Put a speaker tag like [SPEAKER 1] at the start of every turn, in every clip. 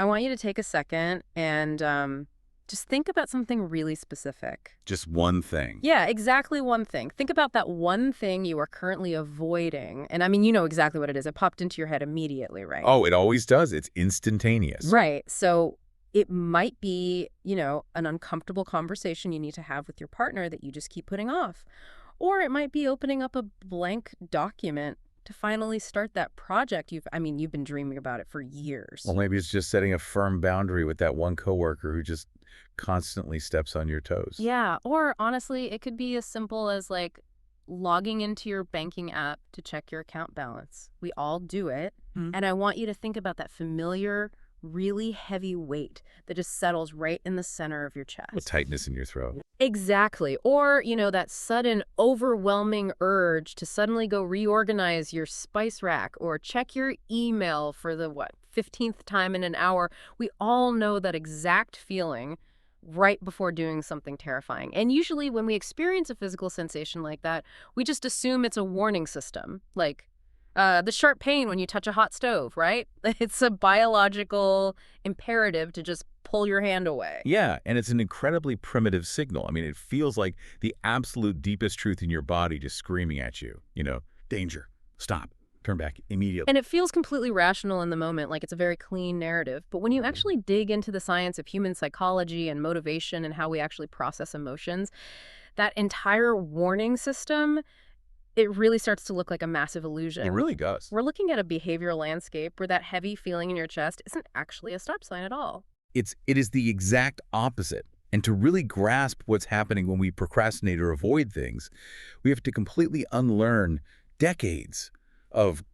[SPEAKER 1] I want you to take a second and just think about something really specific.
[SPEAKER 2] Just one thing.
[SPEAKER 1] Yeah, exactly one thing. Think about that one thing you are currently avoiding. And I mean, you know exactly what it is. It popped into your head immediately, right?
[SPEAKER 2] Oh, it always does. It's instantaneous.
[SPEAKER 1] Right. So it might be, an uncomfortable conversation you need to have with your partner that you just keep putting off. Or it might be opening up a blank document to finally start that project you've been dreaming about it for years.
[SPEAKER 2] Well, maybe it's just setting a firm boundary with that one coworker who just constantly steps on your toes.
[SPEAKER 1] Yeah, or honestly, it could be as simple as like logging into your banking app to check your account balance. We all do it. And I want you to think about that familiar, really heavy weight that just settles right in the center of your
[SPEAKER 2] With
[SPEAKER 1] chest.
[SPEAKER 2] tightness in your throat.
[SPEAKER 1] Exactly. Or, that sudden overwhelming urge to suddenly go reorganize your spice rack or check your email for the, 15th time in an hour. We all know that exact feeling right before doing something terrifying. And usually when we experience a physical sensation like that, we just assume it's a warning system, like the sharp pain when you touch a hot stove, right? It's a biological imperative to just pull your hand away.
[SPEAKER 2] Yeah, and it's an incredibly primitive signal. I mean, it feels like the absolute deepest truth in your body just screaming at you. Danger, stop, turn back immediately.
[SPEAKER 1] And it feels completely rational in the moment, like it's a very clean narrative. But when you actually dig into the science of human psychology and motivation and how we actually process emotions, that entire warning system, it really starts to look like a massive illusion.
[SPEAKER 2] It really does.
[SPEAKER 1] We're looking at a behavioral landscape where that heavy feeling in your chest isn't actually a stop sign at all.
[SPEAKER 2] It is the exact opposite. And to really grasp what's happening when we procrastinate or avoid things, we have to completely unlearn decades of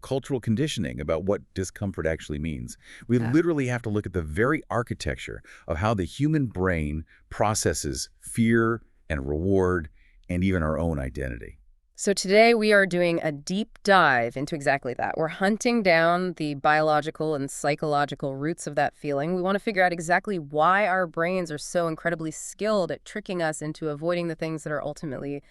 [SPEAKER 2] cultural conditioning about what discomfort actually means. We
[SPEAKER 1] Yeah.
[SPEAKER 2] literally have to look at the very architecture of how the human brain processes fear and reward and even our own identity.
[SPEAKER 1] So today we are doing a deep dive into exactly that. We're hunting down the biological and psychological roots of that feeling. We want to figure out exactly why our brains are so incredibly skilled at tricking us into avoiding the things that are ultimately,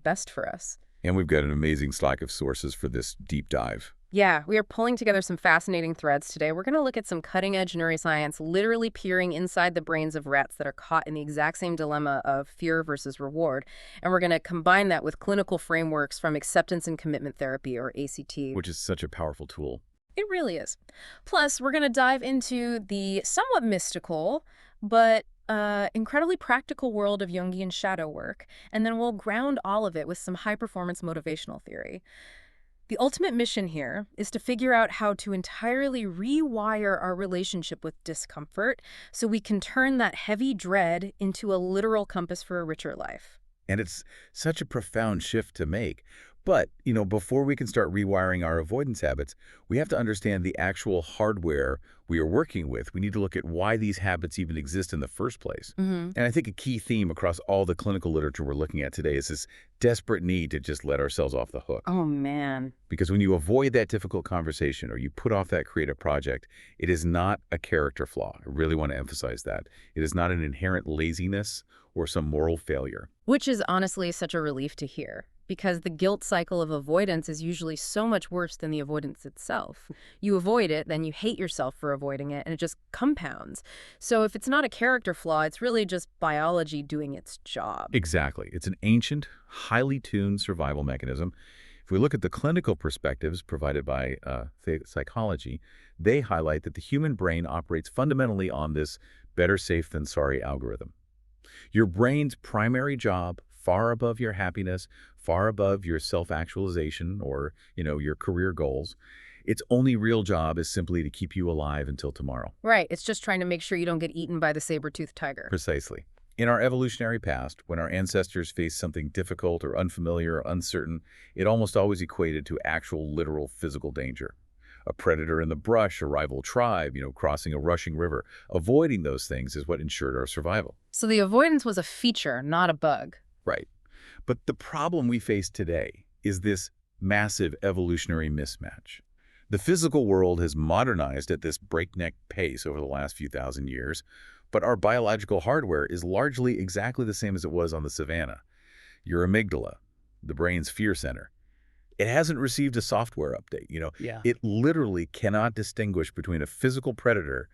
[SPEAKER 1] best for us.
[SPEAKER 2] And we've got an amazing stack of sources for this deep dive.
[SPEAKER 1] Yeah, we are pulling together some fascinating threads today. We're going to look at some cutting-edge neuroscience, literally peering inside the brains of rats that are caught in the exact same dilemma of fear versus reward. And we're going to combine that with clinical frameworks from acceptance and commitment therapy, or ACT.
[SPEAKER 2] Which is such a powerful tool.
[SPEAKER 1] It really is. Plus, we're going to dive into the somewhat mystical, but incredibly practical world of Jungian shadow work, and then we'll ground all of it with some high-performance motivational theory. The ultimate mission here is to figure out how to entirely rewire our relationship with discomfort so we can turn that heavy dread into a literal compass for a richer life.
[SPEAKER 2] And it's such a profound shift to make. But, before we can start rewiring our avoidance habits, we have to understand the actual hardware we are working with. We need to look at why these habits even exist in the first place.
[SPEAKER 1] Mm-hmm.
[SPEAKER 2] And I think a key theme across all the clinical literature we're looking at today is this desperate need to just let ourselves off the hook.
[SPEAKER 1] Oh, man.
[SPEAKER 2] Because when you avoid that difficult conversation or you put off that creative project, it is not a character flaw. I really want to emphasize that. It is not an inherent laziness or some moral failure.
[SPEAKER 1] Which is honestly such a relief to hear, because the guilt cycle of avoidance is usually so much worse than the avoidance itself. You avoid it, then you hate yourself for avoiding it, and it just compounds. So if it's not a character flaw, it's really just biology doing its job.
[SPEAKER 2] Exactly. It's an ancient, highly tuned survival mechanism. If we look at the clinical perspectives provided by psychology, they highlight that the human brain operates fundamentally on this better safe than sorry algorithm. Your brain's primary job, far above your happiness, far above your self-actualization or, your career goals, its only real job is simply to keep you alive until tomorrow.
[SPEAKER 1] Right, it's just trying to make sure you don't get eaten by the saber-toothed tiger.
[SPEAKER 2] Precisely. In our evolutionary past, when our ancestors faced something difficult or unfamiliar or uncertain, it almost always equated to actual, literal physical danger. A predator in the brush, a rival tribe, crossing a rushing river. Avoiding those things is what ensured our survival.
[SPEAKER 1] So the avoidance was a feature, not a bug.
[SPEAKER 2] Right. But the problem we face today is this massive evolutionary mismatch. The physical world has modernized at this breakneck pace over the last few thousand years, but our biological hardware is largely exactly the same as it was on the savannah. Your amygdala, the brain's fear center, It hasn't received a software update.
[SPEAKER 3] Yeah.
[SPEAKER 2] It literally cannot distinguish between a physical predator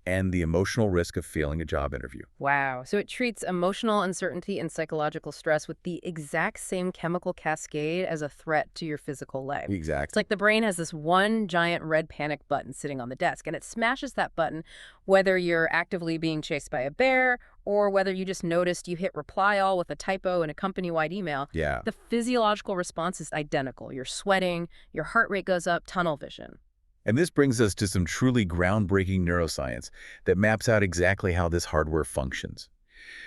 [SPEAKER 2] and the emotional risk of failing a job interview.
[SPEAKER 1] Wow. So it treats emotional uncertainty and psychological stress with the exact same chemical cascade as a threat to your physical life. It's
[SPEAKER 2] Exactly.
[SPEAKER 1] like the brain has this one giant red panic button sitting on the desk, and it smashes that button whether you're actively being chased by a bear or whether you just noticed you hit reply all with a typo in a company-wide email.
[SPEAKER 2] Yeah.
[SPEAKER 1] The physiological response is identical. You're sweating, your heart rate goes up, tunnel vision.
[SPEAKER 2] And this brings us to some truly groundbreaking neuroscience that maps out exactly how this hardware functions.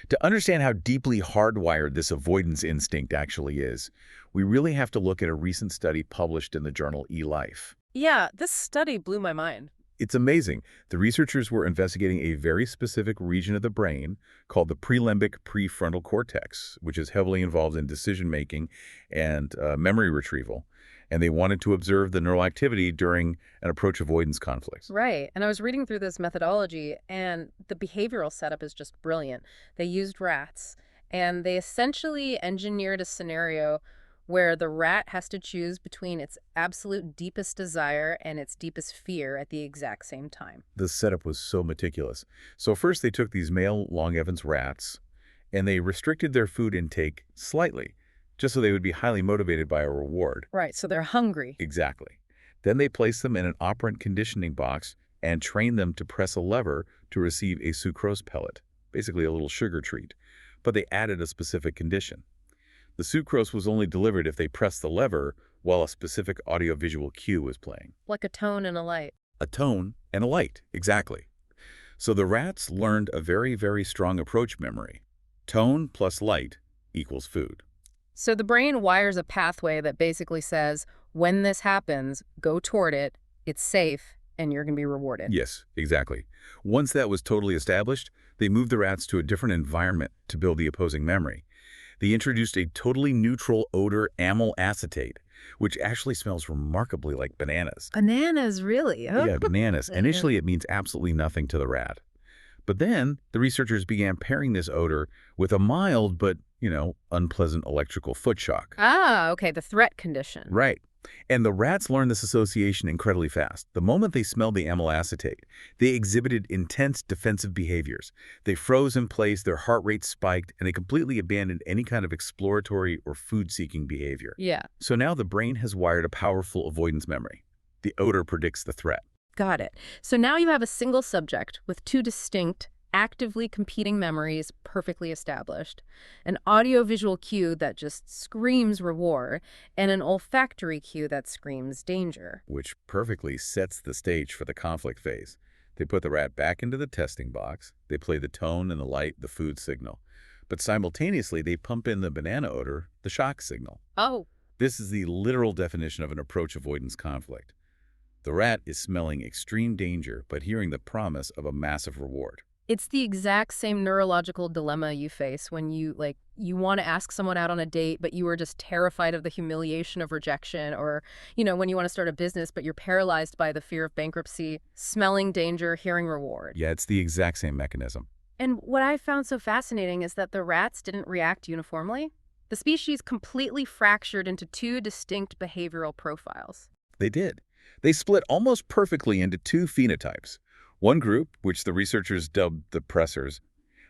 [SPEAKER 2] To understand how deeply hardwired this avoidance instinct actually is, we really have to look at a recent study published in the journal eLife.
[SPEAKER 1] Yeah, this study blew my mind.
[SPEAKER 2] It's amazing. The researchers were investigating a very specific region of the brain called the prelimbic prefrontal cortex, which is heavily involved in decision-making and memory retrieval. And they wanted to observe the neural activity during an approach avoidance conflict.
[SPEAKER 1] Right. And I was reading through this methodology, and the behavioral setup is just brilliant. They used rats, and they essentially engineered a scenario where the rat has to choose between its absolute deepest desire and its deepest fear at the exact same time.
[SPEAKER 2] The setup was so meticulous. So first they took these male Long Evans rats, and they restricted their food intake slightly, just so they would be highly motivated by a reward.
[SPEAKER 1] Right. So they're hungry.
[SPEAKER 2] Exactly. Then they placed them in an operant conditioning box and trained them to press a lever to receive a sucrose pellet, basically a little sugar treat. But they added a specific condition. The sucrose was only delivered if they pressed the lever while a specific audiovisual cue was playing.
[SPEAKER 1] Like a tone and a light.
[SPEAKER 2] A tone and a light, exactly. So the rats learned a very, very strong approach memory. Tone plus light equals food.
[SPEAKER 1] So the brain wires a pathway that basically says, when this happens, go toward it, it's safe, and you're going to be rewarded.
[SPEAKER 2] Yes, exactly. Once that was totally established, they moved the rats to a different environment to build the opposing memory. They introduced a totally neutral odor amyl acetate, which actually smells remarkably like bananas.
[SPEAKER 1] Bananas, really? Huh?
[SPEAKER 2] Yeah, bananas. Initially, it means absolutely nothing to the rat. But then the researchers began pairing this odor with a mild but, unpleasant electrical foot shock.
[SPEAKER 1] Ah, okay, the threat condition.
[SPEAKER 2] Right. And the rats learned this association incredibly fast. The moment they smelled the amyl acetate, they exhibited intense defensive behaviors. They froze in place, their heart rate spiked, and they completely abandoned any kind of exploratory or food-seeking behavior.
[SPEAKER 1] Yeah,
[SPEAKER 2] So now the brain has wired a powerful avoidance memory. The odor predicts the threat.
[SPEAKER 1] got it. So now you have a single subject with two distinct, actively competing memories perfectly established, an audiovisual cue that just screams reward, and an olfactory cue that screams danger.
[SPEAKER 2] Which perfectly sets the stage for the conflict phase. They put the rat back into the testing box, they play the tone and the light, the food signal. But simultaneously, they pump in the banana odor, the shock signal.
[SPEAKER 1] Oh,
[SPEAKER 2] This is the literal definition of an approach avoidance conflict. The rat is smelling extreme danger, but hearing the promise of a massive reward.
[SPEAKER 1] it's the exact same neurological dilemma you face when you want to ask someone out on a date, but you are just terrified of the humiliation of rejection, or, when you want to start a business, but you're paralyzed by the fear of bankruptcy, smelling danger, hearing reward.
[SPEAKER 2] Yeah, it's the exact same mechanism.
[SPEAKER 1] And what I found so fascinating is that the rats didn't react uniformly. The species completely fractured into two distinct behavioral profiles.
[SPEAKER 2] They did. They split almost perfectly into two phenotypes. One group, which the researchers dubbed the pressers,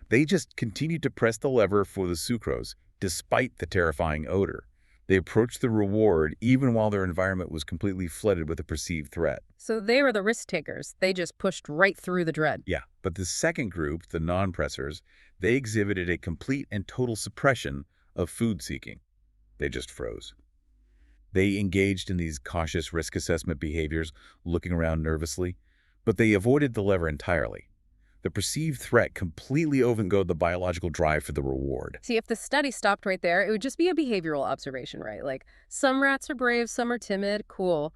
[SPEAKER 2] they just continued to press the lever for the sucrose despite the terrifying odor. They approached the reward even while their environment was completely flooded with a perceived threat.
[SPEAKER 1] So they were the risk takers. They just pushed right through the dread.
[SPEAKER 2] Yeah, but the second group, the non-pressers, they exhibited a complete and total suppression of food seeking. They just froze. They engaged in these cautious risk assessment behaviors, looking around nervously, but they avoided the lever entirely. The perceived threat completely overrode the biological drive for the reward.
[SPEAKER 1] See, if the study stopped right there, it would just be a behavioral observation, right? Like, some rats are brave, some are timid, cool.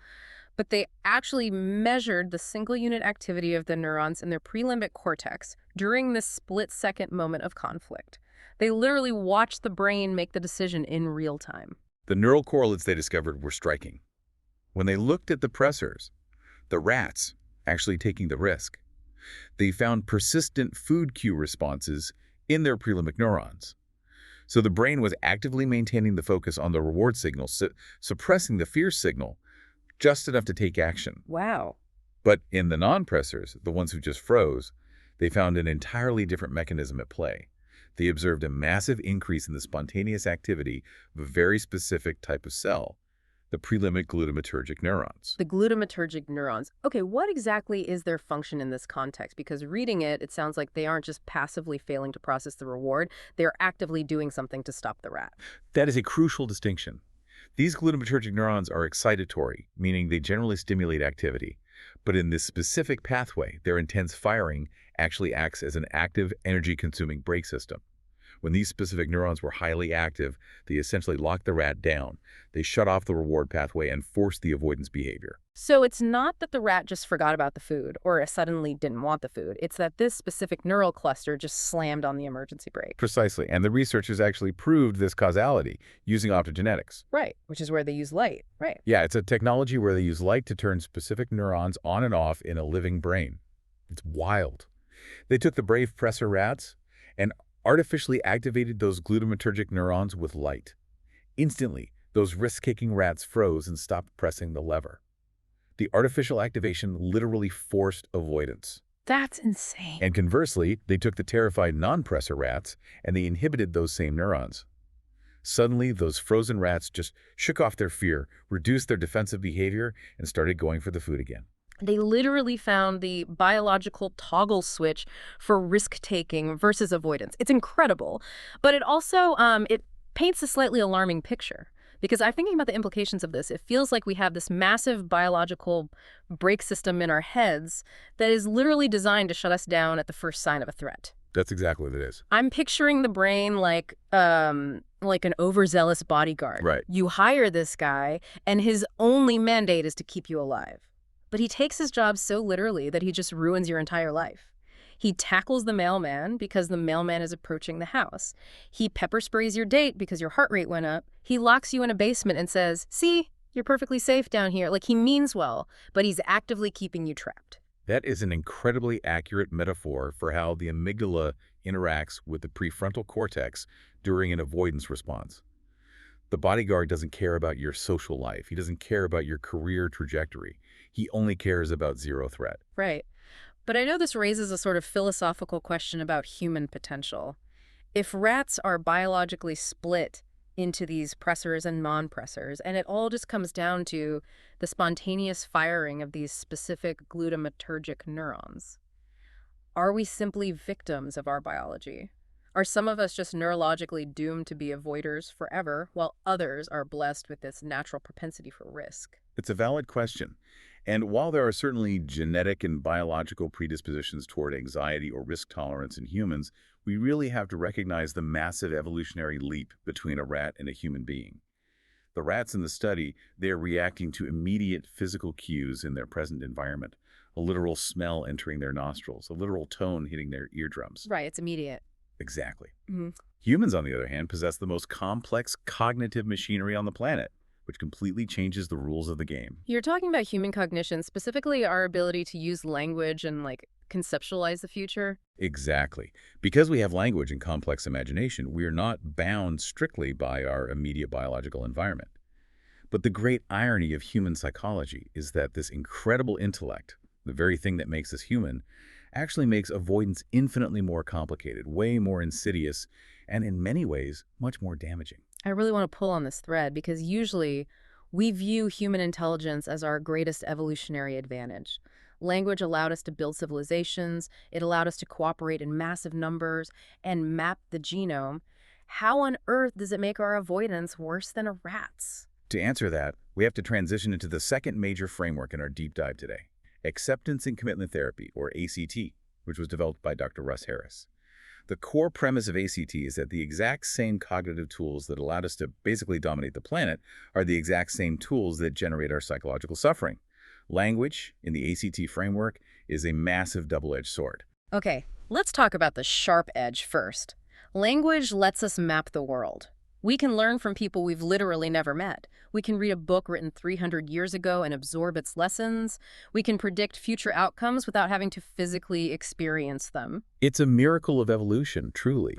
[SPEAKER 1] But they actually measured the single unit activity of the neurons in their prelimbic cortex during this split-second moment of conflict. They literally watched the brain make the decision in real time.
[SPEAKER 2] The neural correlates they discovered were striking. When they looked at the pressers, the rats actually taking the risk, they found persistent food cue responses in their prelimbic neurons. So the brain was actively maintaining the focus on the reward signal, suppressing the fear signal, just enough to take action.
[SPEAKER 1] Wow.
[SPEAKER 2] But in the non-pressers, the ones who just froze, they found an entirely different mechanism at play. They observed a massive increase in the spontaneous activity of a very specific type of cell, the prelimbic glutamatergic neurons.
[SPEAKER 1] The glutamatergic neurons. Okay, what exactly is their function in this context? Because reading it, it sounds like they aren't just passively failing to process the reward, they're actively doing something to stop the rat.
[SPEAKER 2] That is a crucial distinction. These glutamatergic neurons are excitatory, meaning they generally stimulate activity. But in this specific pathway, their intense firing actually acts as an active, energy-consuming brake system. When these specific neurons were highly active, they essentially locked the rat down. They shut off the reward pathway and forced the avoidance behavior.
[SPEAKER 1] So it's not that the rat just forgot about the food or suddenly didn't want the food. It's that this specific neural cluster just slammed on the emergency brake.
[SPEAKER 2] Precisely, and the researchers actually proved this causality using optogenetics.
[SPEAKER 1] Right, which is where they use light. Right.
[SPEAKER 2] Yeah, it's a technology where they use light to turn specific neurons on and off in a living brain. It's wild. They took the brave presser rats and artificially activated those glutamatergic neurons with light. Instantly, those risk-taking rats froze and stopped pressing the lever. The artificial activation literally forced avoidance.
[SPEAKER 1] That's insane.
[SPEAKER 2] And conversely, they took the terrified non-presser rats and they inhibited those same neurons. Suddenly, those frozen rats just shook off their fear, reduced their defensive behavior, and started going for the food again.
[SPEAKER 1] They literally found the biological toggle switch for risk-taking versus avoidance. It's incredible. But it also it paints a slightly alarming picture. Because I'm thinking about the implications of this. It feels like we have this massive biological brake system in our heads that is literally designed to shut us down at the first sign of a threat.
[SPEAKER 2] That's exactly what it is.
[SPEAKER 1] I'm picturing the brain like an overzealous bodyguard.
[SPEAKER 2] Right.
[SPEAKER 1] You hire this guy, and his only mandate is to keep you alive. But he takes his job so literally that he just ruins your entire life. He tackles the mailman because the mailman is approaching the house. He pepper sprays your date because your heart rate went up. He locks you in a basement and says, "See, you're perfectly safe down here." Like, he means well, but he's actively keeping you trapped.
[SPEAKER 2] That is an incredibly accurate metaphor for how the amygdala interacts with the prefrontal cortex during an avoidance response. The bodyguard doesn't care about your social life. He doesn't care about your career trajectory. He only cares about zero threat.
[SPEAKER 1] Right. But I know this raises a sort of philosophical question about human potential. If rats are biologically split into these pressers and non-pressers, and it all just comes down to the spontaneous firing of these specific glutamatergic neurons, are we simply victims of our biology? Are some of us just neurologically doomed to be avoiders forever, while others are blessed with this natural propensity for risk?
[SPEAKER 2] It's a valid question. And while there are certainly genetic and biological predispositions toward anxiety or risk tolerance in humans, we really have to recognize the massive evolutionary leap between a rat and a human being. The rats in the study, they're reacting to immediate physical cues in their present environment, a literal smell entering their nostrils, a literal tone hitting their eardrums.
[SPEAKER 1] Right, it's immediate.
[SPEAKER 2] Exactly.
[SPEAKER 1] Mm-hmm.
[SPEAKER 2] Humans, on the other hand, possess the most complex cognitive machinery on the planet, which completely changes the rules of the game.
[SPEAKER 1] You're talking about human cognition, specifically our ability to use language and, conceptualize the future?
[SPEAKER 2] Exactly. Because we have language and complex imagination, we are not bound strictly by our immediate biological environment. But the great irony of human psychology is that this incredible intellect, the very thing that makes us human, actually makes avoidance infinitely more complicated, way more insidious, and in many ways, much more damaging.
[SPEAKER 1] I really want to pull on this thread because usually we view human intelligence as our greatest evolutionary advantage. Language allowed us to build civilizations, it allowed us to cooperate in massive numbers and map the genome. How on earth does it make our avoidance worse than a rat's?
[SPEAKER 2] To answer that, we have to transition into the second major framework in our deep dive today, Acceptance and Commitment Therapy, or ACT, which was developed by Dr. Russ Harris. The core premise of ACT is that the exact same cognitive tools that allowed us to basically dominate the planet are the exact same tools that generate our psychological suffering. Language, in the ACT framework, is a massive double-edged sword.
[SPEAKER 1] Okay, let's talk about the sharp edge first. Language lets us map the world. We can learn from people we've literally never met. We can read a book written 300 years ago and absorb its lessons. We can predict future outcomes without having to physically experience them.
[SPEAKER 2] It's a miracle of evolution, truly.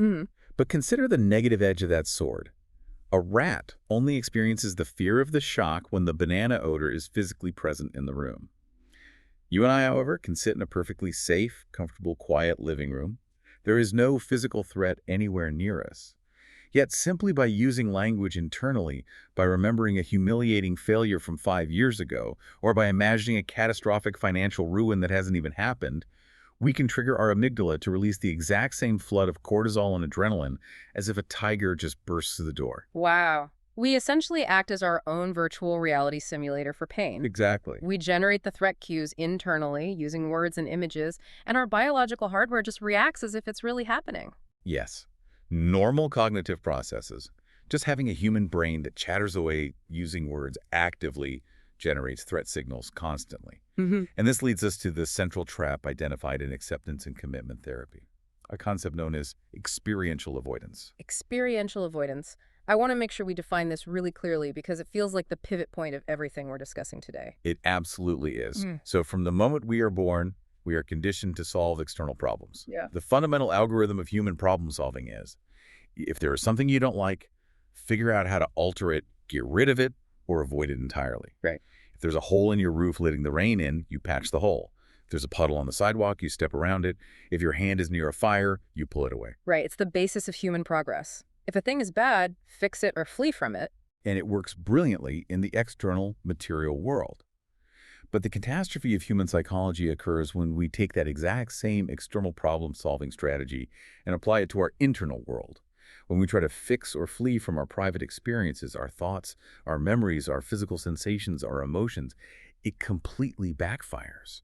[SPEAKER 2] But consider the negative edge of that sword. A rat only experiences the fear of the shock when the banana odor is physically present in the room. You and I, however, can sit in a perfectly safe, comfortable, quiet living room. There is no physical threat anywhere near us. Yet simply by using language internally, by remembering a humiliating failure from 5 years ago, or by imagining a catastrophic financial ruin that hasn't even happened, we can trigger our amygdala to release the exact same flood of cortisol and adrenaline as if a tiger just bursts through the door.
[SPEAKER 1] Wow. We essentially act as our own virtual reality simulator for pain.
[SPEAKER 2] Exactly.
[SPEAKER 1] We generate the threat cues internally using words and images, and our biological hardware just reacts as if it's really happening.
[SPEAKER 2] Yes. Normal cognitive processes, just having a human brain that chatters away using words actively generates threat signals constantly. And this leads us to the central trap identified in acceptance and commitment therapy, a concept known as experiential avoidance.
[SPEAKER 1] Experiential avoidance. I want to make sure we define this really clearly because it feels like the pivot point of everything we're discussing today.
[SPEAKER 2] It absolutely is. So from the moment we are born, we are conditioned to solve external problems.
[SPEAKER 1] Yeah.
[SPEAKER 2] The fundamental algorithm of human problem solving is, if there is something you don't like, figure out how to alter it, get rid of it, or avoid it entirely.
[SPEAKER 1] Right.
[SPEAKER 2] If there's a hole in your roof letting the rain in, you patch the hole. If there's a puddle on the sidewalk, you step around it. If your hand is near a fire, you pull it away.
[SPEAKER 1] Right. It's the basis of human progress. If a thing is bad, fix it or flee from it.
[SPEAKER 2] And it works brilliantly in the external material world. But the catastrophe of human psychology occurs when we take that exact same external problem-solving strategy and apply it to our internal world. When we try to fix or flee from our private experiences, our thoughts, our memories, our physical sensations, our emotions, it completely backfires.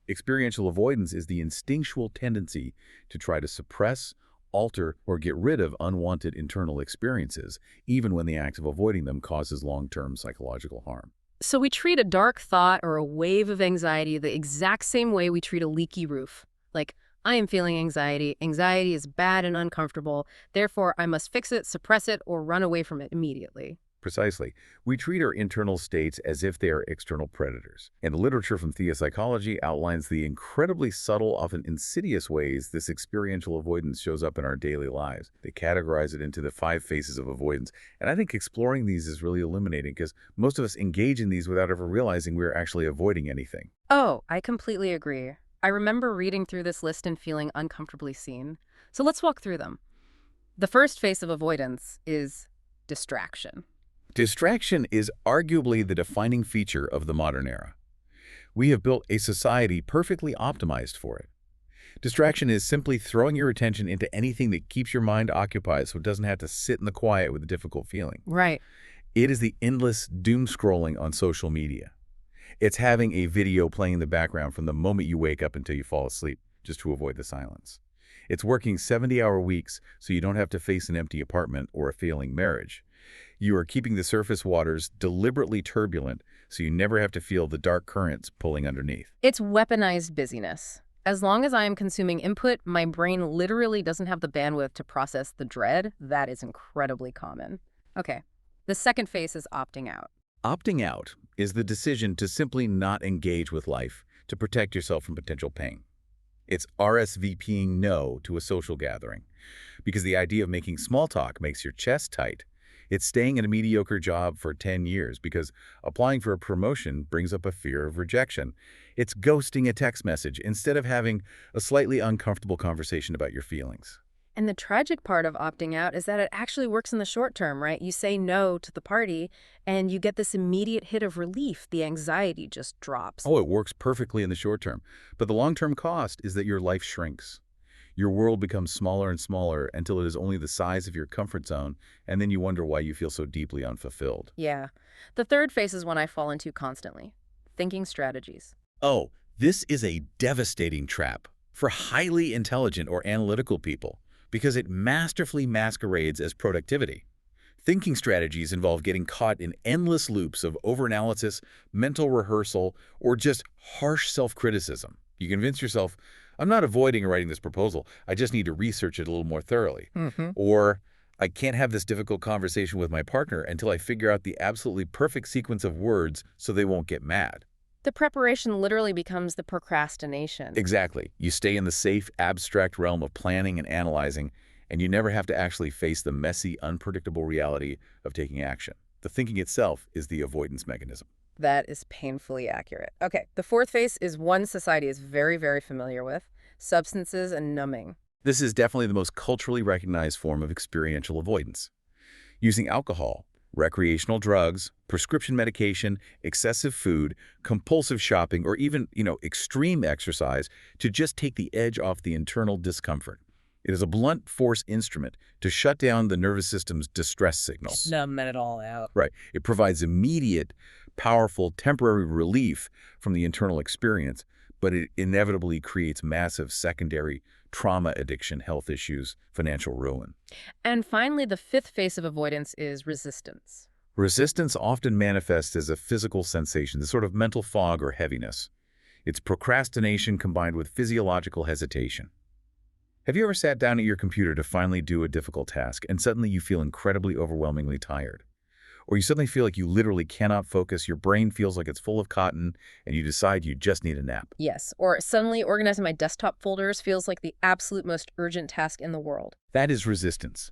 [SPEAKER 2] Experiential avoidance is the instinctual tendency to try to suppress, alter, or get rid of unwanted internal experiences, even when the act of avoiding them causes long-term psychological harm.
[SPEAKER 1] So we treat a dark thought or a wave of anxiety the exact same way we treat a leaky roof. Like, I am feeling anxiety. Anxiety is bad and uncomfortable. Therefore, I must fix it, suppress it, or run away from it immediately.
[SPEAKER 2] Precisely. We treat our internal states as if they are external predators. And the literature from theopsychology outlines the incredibly subtle, often insidious ways this experiential avoidance shows up in our daily lives. They categorize it into the 5 phases of avoidance. And I think exploring these is really illuminating because most of us engage in these without ever realizing we're actually avoiding anything.
[SPEAKER 1] Oh, I completely agree. I remember reading through this list and feeling uncomfortably seen. So let's walk through them. The first phase of avoidance is distraction.
[SPEAKER 2] Distraction is arguably the defining feature of the modern era. We have built a society perfectly optimized for it. Distraction is simply throwing your attention into anything that keeps your mind occupied so it doesn't have to sit in the quiet with a difficult feeling.
[SPEAKER 1] Right.
[SPEAKER 2] It is the endless doom scrolling on social media. It's having a video playing in the background from the moment you wake up until you fall asleep, just to avoid the silence. It's working 70-hour weeks so you don't have to face an empty apartment or a failing marriage. You are keeping the surface waters deliberately turbulent so you never have to feel the dark currents pulling underneath.
[SPEAKER 1] It's weaponized busyness. As long as I am consuming input, my brain literally doesn't have the bandwidth to process the dread. That is incredibly common. Okay, the second phase is opting out.
[SPEAKER 2] Opting out is the decision to simply not engage with life to protect yourself from potential pain. It's RSVPing no to a social gathering because the idea of making small talk makes your chest tight. It's staying in a mediocre job for 10 years because applying for a promotion brings up a fear of rejection. It's ghosting a text message instead of having a slightly uncomfortable conversation about your feelings.
[SPEAKER 1] And the tragic part of opting out is that it actually works in the short term, right? You say no to the party and you get this immediate hit of relief. The anxiety just drops.
[SPEAKER 2] Oh, it works perfectly in the short term. But the long-term cost is that your life shrinks. Your world becomes smaller and smaller until it is only the size of your comfort zone, and then you wonder why you feel so deeply unfulfilled.
[SPEAKER 1] Yeah. The third phase is one I fall into constantly. Thinking strategies.
[SPEAKER 2] Oh, this is a devastating trap for highly intelligent or analytical people because it masterfully masquerades as productivity. Thinking strategies involve getting caught in endless loops of overanalysis, mental rehearsal, or just harsh self-criticism. You convince yourself, I'm not avoiding writing this proposal, I just need to research it a little more thoroughly. Or, I can't have this difficult conversation with my partner until I figure out the absolutely perfect sequence of words so they won't get mad.
[SPEAKER 1] The preparation literally becomes the procrastination.
[SPEAKER 2] Exactly. You stay in the safe, abstract realm of planning and analyzing, And you never have to actually face the messy, unpredictable reality of taking action. The thinking itself is the avoidance mechanism.
[SPEAKER 1] That is painfully accurate. Okay, the fourth phase is one society is very, very familiar with: substances and numbing.
[SPEAKER 2] This is definitely the most culturally recognized form of experiential avoidance. Using alcohol, recreational drugs, prescription medication, excessive food, compulsive shopping, or even, extreme exercise to just take the edge off the internal discomfort. It is a blunt force instrument to shut down the nervous system's distress signals.
[SPEAKER 1] Numbing it all out.
[SPEAKER 2] Right. It provides immediate, powerful, temporary relief from the internal experience, but it inevitably creates massive secondary trauma, addiction, health issues, financial ruin.
[SPEAKER 1] And finally, the fifth phase of avoidance is resistance.
[SPEAKER 2] Resistance often manifests as a physical sensation, this sort of mental fog or heaviness. It's procrastination combined with physiological hesitation. Have you ever sat down at your computer to finally do a difficult task and suddenly you feel incredibly overwhelmingly tired? Or you suddenly feel like you literally cannot focus, your brain feels like it's full of cotton, and you decide you just need a nap?
[SPEAKER 1] Yes, or suddenly organizing my desktop folders feels like the absolute most urgent task in the world.
[SPEAKER 2] That is resistance.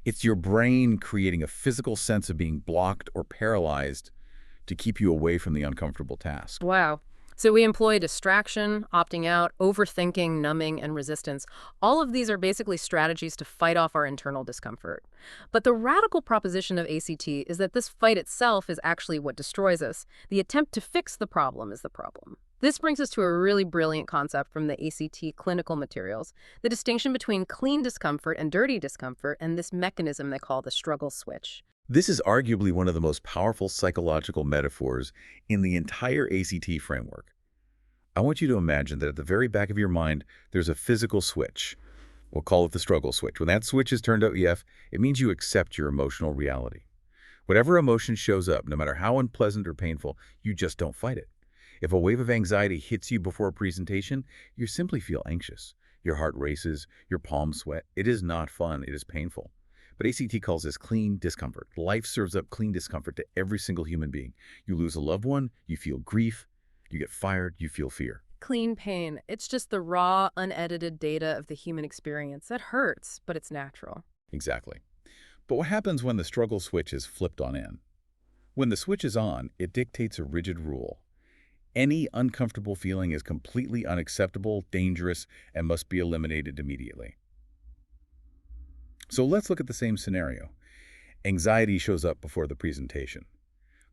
[SPEAKER 2] It's your brain creating a physical sense of being blocked or paralyzed to keep you away from the uncomfortable task.
[SPEAKER 1] Wow. So we employ distraction, opting out, overthinking, numbing, and resistance. All of these are basically strategies to fight off our internal discomfort. But the radical proposition of ACT is that this fight itself is actually what destroys us. The attempt to fix the problem is the problem. This brings us to a really brilliant concept from the ACT clinical materials: the distinction between clean discomfort and dirty discomfort, and this mechanism they call the struggle switch.
[SPEAKER 2] This is arguably one of the most powerful psychological metaphors in the entire ACT framework. I want you to imagine that at the very back of your mind, there's a physical switch. We'll call it the struggle switch. When that switch is turned OEF, it means you accept your emotional reality. Whatever emotion shows up, no matter how unpleasant or painful, you just don't fight it. If a wave of anxiety hits you before a presentation, you simply feel anxious. Your heart races, your palms sweat. It is not fun, it is painful. But ACT calls this clean discomfort. Life serves up clean discomfort to every single human being. You lose a loved one, you feel grief. You get fired, you feel fear.
[SPEAKER 1] Clean pain. It's just the raw, unedited data of the human experience. That hurts, but it's natural.
[SPEAKER 2] Exactly. But what happens when the struggle switch is flipped on in? When the switch is on, it dictates a rigid rule. Any uncomfortable feeling is completely unacceptable, dangerous, and must be eliminated immediately. So let's look at the same scenario. Anxiety shows up before the presentation,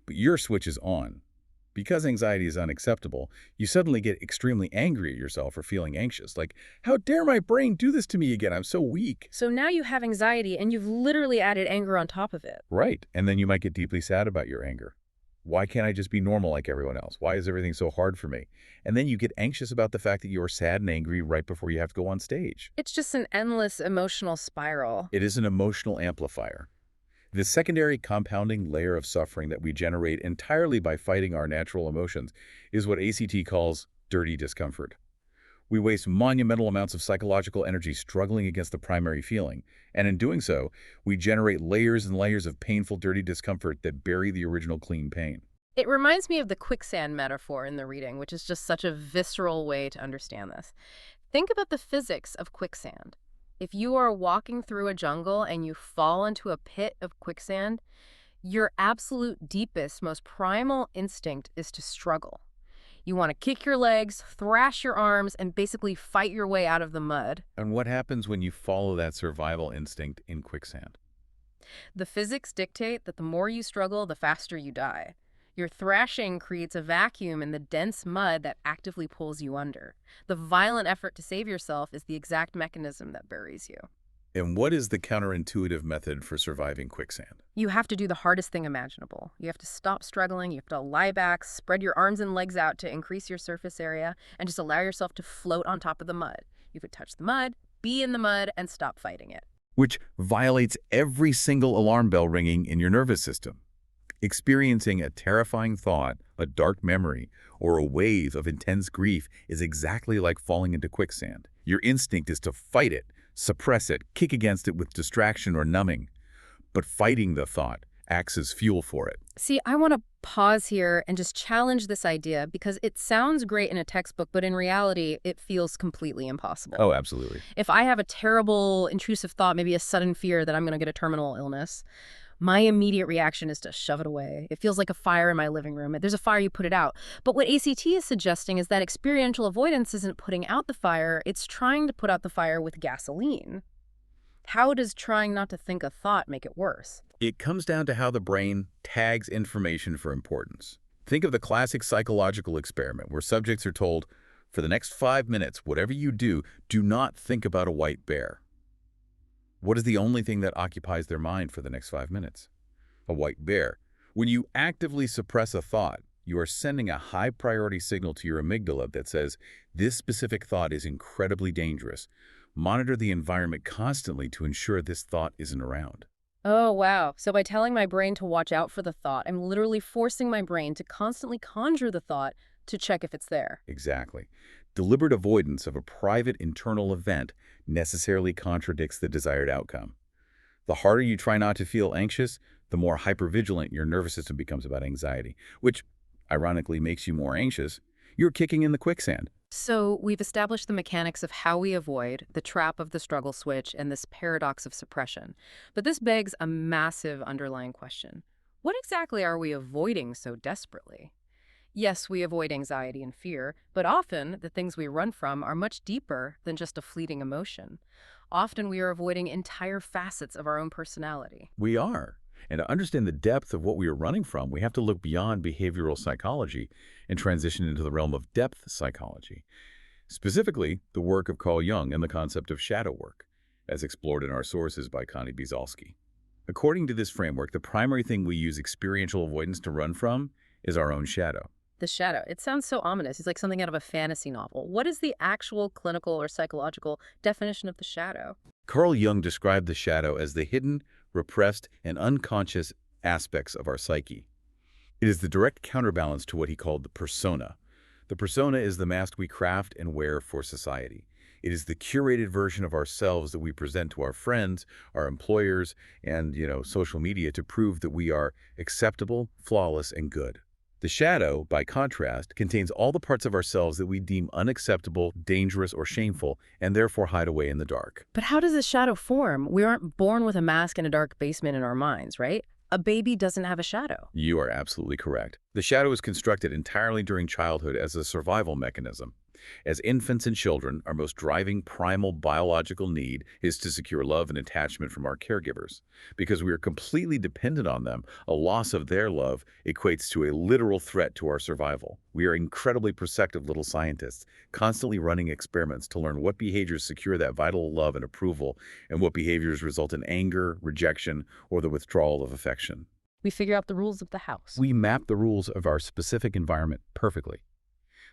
[SPEAKER 2] but your switch is on. Because anxiety is unacceptable, you suddenly get extremely angry at yourself for feeling anxious. Like, how dare my brain do this to me again? I'm so weak.
[SPEAKER 1] So now you have anxiety, and you've literally added anger on top of it.
[SPEAKER 2] Right. And then you might get deeply sad about your anger. Why can't I just be normal like everyone else? Why is everything so hard for me? And then you get anxious about the fact that you're sad and angry right before you have to go on stage.
[SPEAKER 1] It's just an endless emotional spiral.
[SPEAKER 2] It is an emotional amplifier. The secondary compounding layer of suffering that we generate entirely by fighting our natural emotions is what ACT calls dirty discomfort. We waste monumental amounts of psychological energy struggling against the primary feeling, and in doing so, we generate layers and layers of painful, dirty discomfort that bury the original clean pain.
[SPEAKER 1] It reminds me of the quicksand metaphor in the reading, which is just such a visceral way to understand this. Think about the physics of quicksand. If you are walking through a jungle and you fall into a pit of quicksand, your absolute deepest, most primal instinct is to struggle. You want to kick your legs, thrash your arms, and basically fight your way out of the mud.
[SPEAKER 2] And what happens when you follow that survival instinct in quicksand?
[SPEAKER 1] The physics dictate that the more you struggle, the faster you die. Your thrashing creates a vacuum in the dense mud that actively pulls you under. The violent effort to save yourself is the exact mechanism that buries you.
[SPEAKER 2] And what is the counterintuitive method for surviving quicksand?
[SPEAKER 1] You have to do the hardest thing imaginable. You have to stop struggling, you have to lie back, spread your arms and legs out to increase your surface area, and just allow yourself to float on top of the mud. You could touch the mud, be in the mud, and stop fighting it.
[SPEAKER 2] Which violates every single alarm bell ringing in your nervous system. Experiencing a terrifying thought, a dark memory, or a wave of intense grief is exactly like falling into quicksand. Your instinct is to fight it, suppress it, kick against it with distraction or numbing. But fighting the thought acts as fuel for it.
[SPEAKER 1] See, I want to pause here and just challenge this idea because it sounds great in a textbook, but in reality, it feels completely impossible.
[SPEAKER 2] Oh, absolutely.
[SPEAKER 1] If I have a terrible intrusive thought, maybe a sudden fear that I'm going to get a terminal illness, my immediate reaction is to shove it away. It feels like a fire in my living room. There's a fire, you put it out. But what ACT is suggesting is that experiential avoidance isn't putting out the fire, it's trying to put out the fire with gasoline. How does trying not to think a thought make it worse?
[SPEAKER 2] It comes down to how the brain tags information for importance. Think of the classic psychological experiment where subjects are told, for the next 5 minutes, whatever you do not think about a white bear. What is the only thing that occupies their mind for the next 5 minutes? A white bear. When you actively suppress a thought, you are sending a high-priority signal to your amygdala that says, this specific thought is incredibly dangerous. Monitor the environment constantly to ensure this thought isn't around.
[SPEAKER 1] Oh, wow. So by telling my brain to watch out for the thought, I'm literally forcing my brain to constantly conjure the thought to check if it's there.
[SPEAKER 2] Exactly. Deliberate avoidance of a private internal event necessarily contradicts the desired outcome. The harder you try not to feel anxious, the more hypervigilant your nervous system becomes about anxiety, which ironically makes you more anxious. You're kicking in the quicksand.
[SPEAKER 1] So we've established the mechanics of how we avoid, the trap of the struggle switch, and this paradox of suppression. But this begs a massive underlying question. What exactly are we avoiding so desperately? Yes, we avoid anxiety and fear, but often the things we run from are much deeper than just a fleeting emotion. Often we are avoiding entire facets of our own personality.
[SPEAKER 2] We are. And to understand the depth of what we are running from, we have to look beyond behavioral psychology and transition into the realm of depth psychology. Specifically, the work of Carl Jung and the concept of shadow work, as explored in our sources by Connie Bizalski. According to this framework, the primary thing we use experiential avoidance to run from is our own shadow.
[SPEAKER 1] The shadow. It sounds so ominous. It's like something out of a fantasy novel. What is the actual clinical or psychological definition of the shadow?
[SPEAKER 2] Carl Jung described the shadow as the hidden, repressed, and unconscious aspects of our psyche. It is the direct counterbalance to what he called the persona. The persona is the mask we craft and wear for society. It is the curated version of ourselves that we present to our friends, our employers, and, social media to prove that we are acceptable, flawless, and good. The shadow, by contrast, contains all the parts of ourselves that we deem unacceptable, dangerous, or shameful, and therefore hide away in the dark.
[SPEAKER 1] But how does the shadow form? We aren't born with a mask in a dark basement in our minds, right? A baby doesn't have a shadow.
[SPEAKER 2] You are absolutely correct. The shadow is constructed entirely during childhood as a survival mechanism. As infants and children, our most driving primal biological need is to secure love and attachment from our caregivers. Because we are completely dependent on them, a loss of their love equates to a literal threat to our survival. We are incredibly perceptive little scientists, constantly running experiments to learn what behaviors secure that vital love and approval, and what behaviors result in anger, rejection, or the withdrawal of affection.
[SPEAKER 1] We figure out the rules of the house.
[SPEAKER 2] We map the rules of our specific environment perfectly.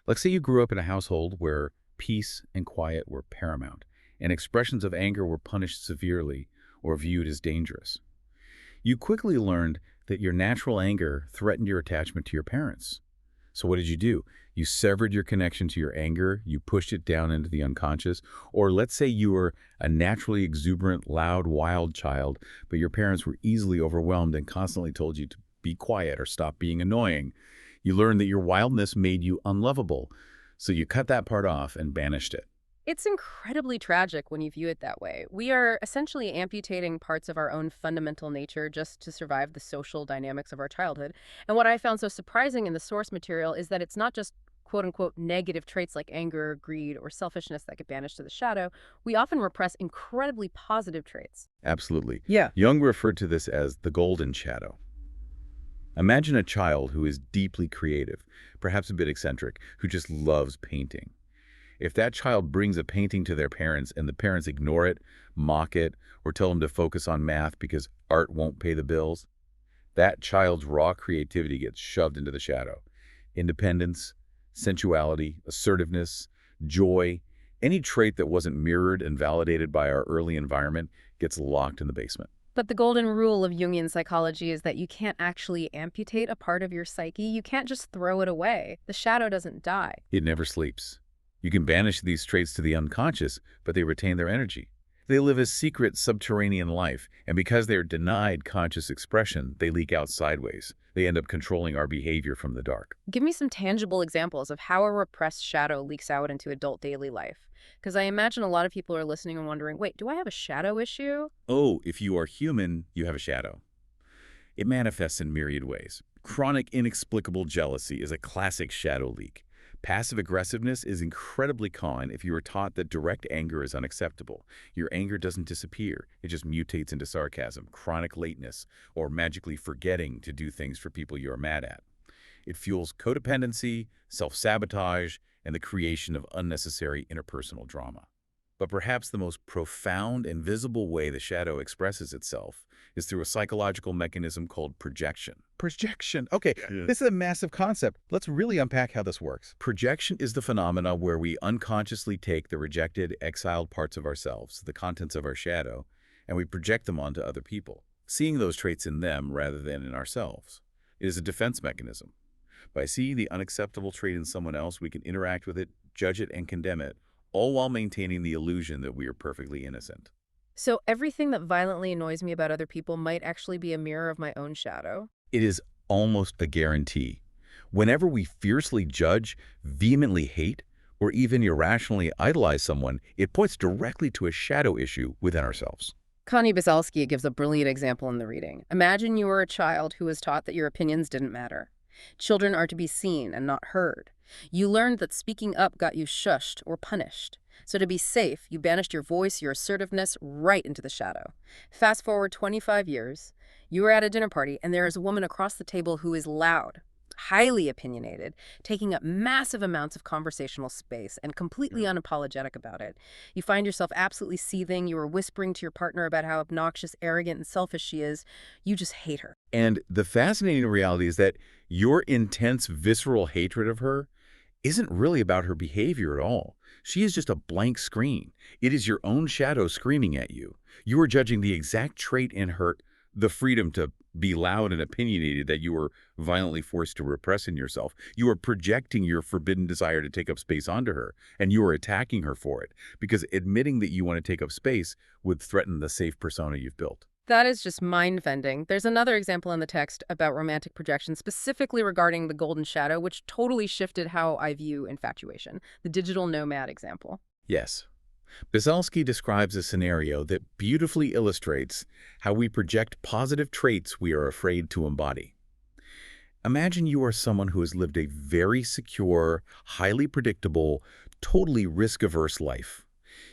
[SPEAKER 2] Let's say you grew up in a household where peace and quiet were paramount, and expressions of anger were punished severely or viewed as dangerous. You quickly learned that your natural anger threatened your attachment to your parents. So what did you do? You severed your connection to your anger, you pushed it down into the unconscious, or let's say you were a naturally exuberant, loud, wild child, but your parents were easily overwhelmed and constantly told you to be quiet or stop being annoying. You learned that your wildness made you unlovable, so you cut that part off and banished it.
[SPEAKER 1] It's incredibly tragic when you view it that way. We are essentially amputating parts of our own fundamental nature just to survive the social dynamics of our childhood. And what I found so surprising in the source material is that it's not just quote-unquote negative traits like anger, greed, or selfishness that get banished to the shadow. We often repress incredibly positive traits.
[SPEAKER 2] Absolutely.
[SPEAKER 1] Yeah.
[SPEAKER 2] Jung referred to this as the golden shadow. Imagine a child who is deeply creative, perhaps a bit eccentric, who just loves painting. If that child brings a painting to their parents and the parents ignore it, mock it, or tell them to focus on math because art won't pay the bills, that child's raw creativity gets shoved into the shadow. Independence, sensuality, assertiveness, joy, any trait that wasn't mirrored and validated by our early environment gets locked in the basement.
[SPEAKER 1] But the golden rule of Jungian psychology is that you can't actually amputate a part of your psyche. You can't just throw it away. The shadow doesn't die.
[SPEAKER 2] It never sleeps. You can banish these traits to the unconscious, but they retain their energy. They live a secret subterranean life, and because they are denied conscious expression, they leak out sideways, They end up controlling our behavior from the dark.
[SPEAKER 1] Give me some tangible examples of how a repressed shadow leaks out into adult daily life. Because I imagine a lot of people are listening and wondering, wait, do I have a shadow issue?
[SPEAKER 2] Oh, if you are human, you have a shadow. It manifests in myriad ways. Chronic, inexplicable jealousy is a classic shadow leak. Passive aggressiveness is incredibly common if you are taught that direct anger is unacceptable. Your anger doesn't disappear. It just mutates into sarcasm, chronic lateness, or magically forgetting to do things for people you are mad at. It fuels codependency, self-sabotage, and the creation of unnecessary interpersonal drama. But perhaps the most profound and visible way the shadow expresses itself is through a psychological mechanism called projection. Projection. Okay, this is a massive concept. Let's really unpack how this works. Projection is the phenomena where we unconsciously take the rejected, exiled parts of ourselves, the contents of our shadow, and we project them onto other people, seeing those traits in them rather than in ourselves. It is a defense mechanism. By seeing the unacceptable trait in someone else, we can interact with it, judge it, and condemn it, all while maintaining the illusion that we are perfectly innocent.
[SPEAKER 1] So everything that violently annoys me about other people might actually be a mirror of my own shadow?
[SPEAKER 2] It is almost a guarantee. Whenever we fiercely judge, vehemently hate, or even irrationally idolize someone, it points directly to a shadow issue within ourselves.
[SPEAKER 1] Connie Basalski gives a brilliant example in the reading. Imagine you were a child who was taught that your opinions didn't matter. Children are to be seen and not heard. You learned that speaking up got you shushed or punished. So to be safe, you banished your voice, your assertiveness, right into the shadow. Fast forward 25 years, you are at a dinner party, and there is a woman across the table who is loud, highly opinionated, taking up massive amounts of conversational space and completely unapologetic about it. You find yourself absolutely seething. You are whispering to your partner about how obnoxious, arrogant, and selfish she is. You just hate her.
[SPEAKER 2] And the fascinating reality is that your intense, visceral hatred of her isn't really about her behavior at all. She is just a blank screen. It is your own shadow screaming at you. You are judging the exact trait in her, the freedom to be loud and opinionated that you were violently forced to repress in yourself. You are projecting your forbidden desire to take up space onto her, and you are attacking her for it, because admitting that you want to take up space would threaten the safe persona you've built.
[SPEAKER 1] That is just mind-bending. There's another example in the text about romantic projection, specifically regarding the golden shadow, which totally shifted how I view infatuation. The digital nomad example.
[SPEAKER 2] Yes. Basalski describes a scenario that beautifully illustrates how we project positive traits we are afraid to embody. Imagine you are someone who has lived a very secure, highly predictable, totally risk-averse life.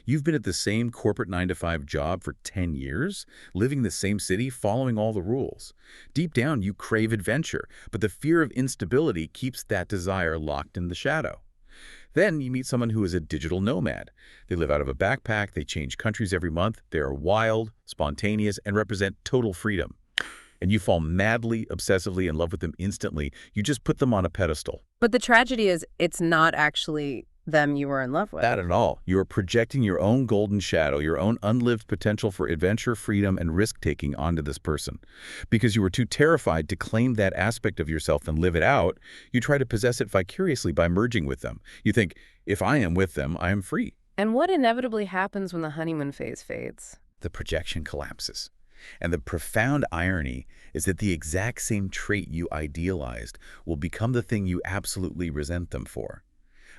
[SPEAKER 2] You've been at the same corporate 9-to-5 job for 10 years, living in the same city, following all the rules. Deep down, you crave adventure, but the fear of instability keeps that desire locked in the shadow. Then you meet someone who is a digital nomad. They live out of a backpack, they change countries every month, they are wild, spontaneous, and represent total freedom. And you fall madly, obsessively in love with them instantly. You just put them on a pedestal.
[SPEAKER 1] But the tragedy is, it's not actually them you were in love with.
[SPEAKER 2] Not at all. You are projecting your own golden shadow, your own unlived potential for adventure, freedom, and risk-taking onto this person. Because you were too terrified to claim that aspect of yourself and live it out, you try to possess it vicariously by merging with them. You think, if I am with them, I am free.
[SPEAKER 1] And what inevitably happens when the honeymoon phase fades?
[SPEAKER 2] The projection collapses. And the profound irony is that the exact same trait you idealized will become the thing you absolutely resent them for.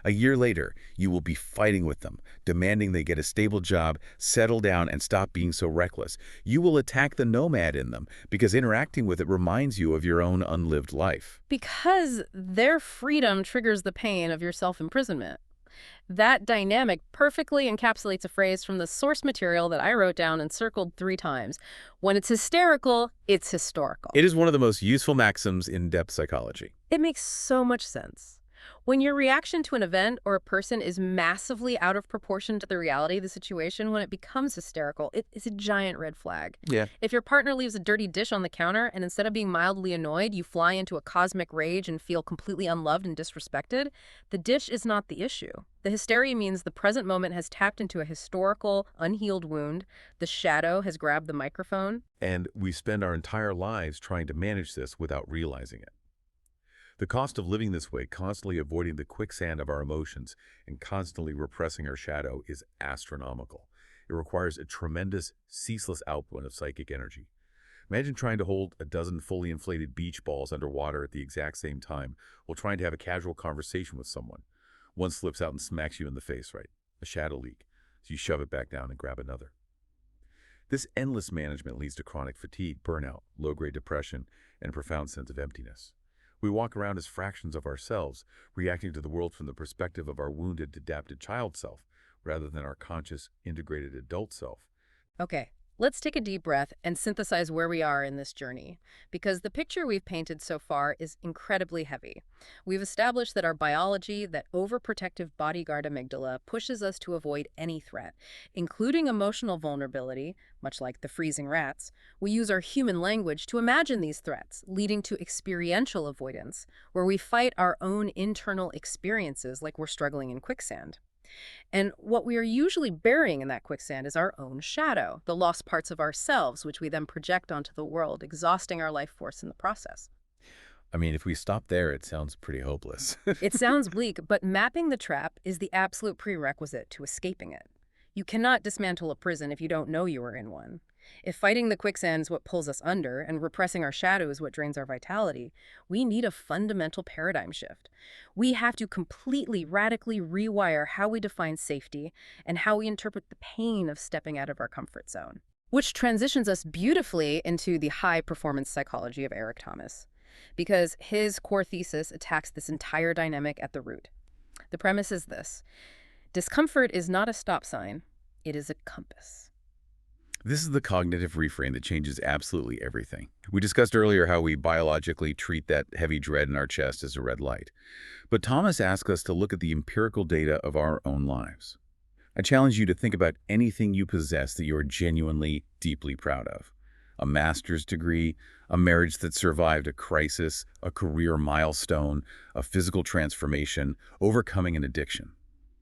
[SPEAKER 2] A year later, you will be fighting with them, demanding they get a stable job, settle down, and stop being so reckless. You will attack the nomad in them because interacting with it reminds you of your own unlived life.
[SPEAKER 1] Because their freedom triggers the pain of your self-imprisonment. That dynamic perfectly encapsulates a phrase from the source material that I wrote down and circled 3 times. When it's hysterical, it's historical.
[SPEAKER 2] It is one of the most useful maxims in depth psychology.
[SPEAKER 1] It makes so much sense. When your reaction to an event or a person is massively out of proportion to the reality of the situation, when it becomes hysterical, it is a giant red flag.
[SPEAKER 2] Yeah.
[SPEAKER 1] If your partner leaves a dirty dish on the counter and instead of being mildly annoyed, you fly into a cosmic rage and feel completely unloved and disrespected, the dish is not the issue. The hysteria means the present moment has tapped into a historical, unhealed wound. The shadow has grabbed the microphone.
[SPEAKER 2] And we spend our entire lives trying to manage this without realizing it. The cost of living this way, constantly avoiding the quicksand of our emotions and constantly repressing our shadow, is astronomical. It requires a tremendous, ceaseless output of psychic energy. Imagine trying to hold a dozen fully inflated beach balls underwater at the exact same time while trying to have a casual conversation with someone. One slips out and smacks you in the face, right? A shadow leak. So you shove it back down and grab another. This endless management leads to chronic fatigue, burnout, low-grade depression, and a profound sense of emptiness. We walk around as fractions of ourselves, reacting to the world from the perspective of our wounded, adapted child self, rather than our conscious, integrated adult self.
[SPEAKER 1] Okay, let's take a deep breath and synthesize where we are in this journey, because the picture we've painted so far is incredibly heavy. We've established that our biology, that overprotective bodyguard amygdala, pushes us to avoid any threat, including emotional vulnerability, much like the freezing rats. We use our human language to imagine these threats, leading to experiential avoidance, where we fight our own internal experiences like we're struggling in quicksand. And what we are usually burying in that quicksand is our own shadow, the lost parts of ourselves, which we then project onto the world, exhausting our life force in the process.
[SPEAKER 2] I mean, if we stop there, it sounds pretty hopeless.
[SPEAKER 1] It sounds bleak, but mapping the trap is the absolute prerequisite to escaping it. You cannot dismantle a prison if you don't know you are in one. If fighting the quicksand is what pulls us under and repressing our shadow is what drains our vitality, we need a fundamental paradigm shift. We have to completely, radically rewire how we define safety and how we interpret the pain of stepping out of our comfort zone. Which transitions us beautifully into the high-performance psychology of Eric Thomas, because his core thesis attacks this entire dynamic at the root. The premise is this: discomfort is not a stop sign, it is a compass.
[SPEAKER 2] This is the cognitive reframe that changes absolutely everything. We discussed earlier how we biologically treat that heavy dread in our chest as a red light. But Thomas asks us to look at the empirical data of our own lives. I challenge you to think about anything you possess that you are genuinely, deeply proud of. A master's degree, a marriage that survived a crisis, a career milestone, a physical transformation, overcoming an addiction.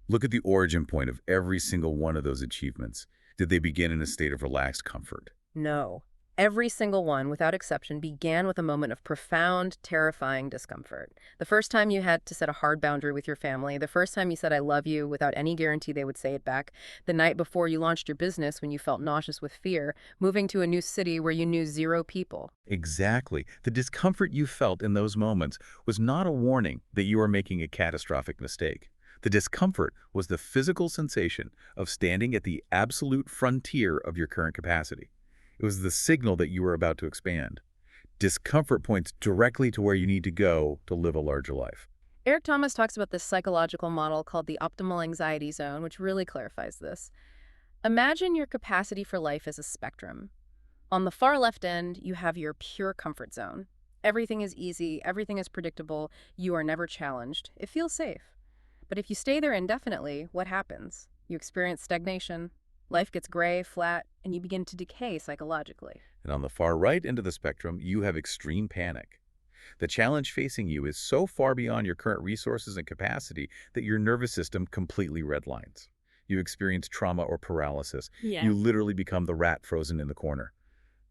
[SPEAKER 2] Look at the origin point of every single one of those achievements. Did they begin in a state of relaxed comfort?
[SPEAKER 1] No. Every single one, without exception, began with a moment of profound, terrifying discomfort. The first time you had to set a hard boundary with your family, the first time you said, "I love you," without any guarantee they would say it back, the night before you launched your business when you felt nauseous with fear, moving to a new city where you knew zero people.
[SPEAKER 2] Exactly. The discomfort you felt in those moments was not a warning that you were making a catastrophic mistake. The discomfort was the physical sensation of standing at the absolute frontier of your current capacity. It was the signal that you were about to expand. Discomfort points directly to where you need to go to live a larger life.
[SPEAKER 1] Eric Thomas talks about this psychological model called the optimal anxiety zone, which really clarifies this. Imagine your capacity for life as a spectrum. On the far left end, you have your pure comfort zone. Everything is easy, everything is predictable, you are never challenged. It feels safe. But if you stay there indefinitely, what happens? You experience stagnation, life gets gray, flat, and you begin to decay psychologically.
[SPEAKER 2] And on the far right end of the spectrum, you have extreme panic. The challenge facing you is so far beyond your current resources and capacity that your nervous system completely redlines. You experience trauma or paralysis.
[SPEAKER 1] Yeah.
[SPEAKER 2] You literally become the rat frozen in the corner.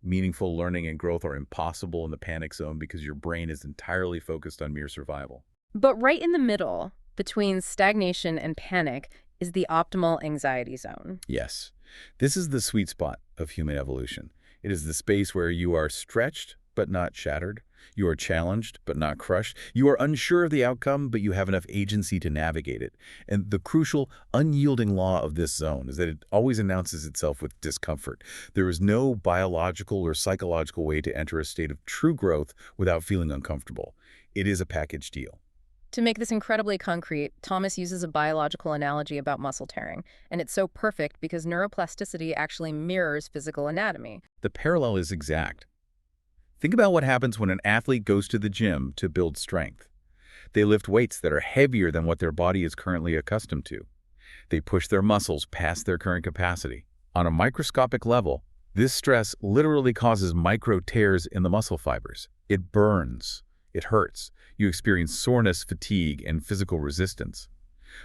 [SPEAKER 2] Meaningful learning and growth are impossible in the panic zone because your brain is entirely focused on mere survival.
[SPEAKER 1] But right in the middle, between stagnation and panic, is the optimal anxiety zone.
[SPEAKER 2] Yes, this is the sweet spot of human evolution. It is the space where you are stretched but not shattered. You are challenged but not crushed. You are unsure of the outcome, but you have enough agency to navigate it. And the crucial, unyielding law of this zone is that it always announces itself with discomfort. There is no biological or psychological way to enter a state of true growth without feeling uncomfortable. It is a package deal.
[SPEAKER 1] To make this incredibly concrete, Thomas uses a biological analogy about muscle tearing, and it's so perfect because neuroplasticity actually mirrors physical anatomy.
[SPEAKER 2] The parallel is exact. Think about what happens when an athlete goes to the gym to build strength. They lift weights that are heavier than what their body is currently accustomed to. They push their muscles past their current capacity. On a microscopic level, this stress literally causes micro tears in the muscle fibers. It burns. It hurts. You experience soreness, fatigue, and physical resistance.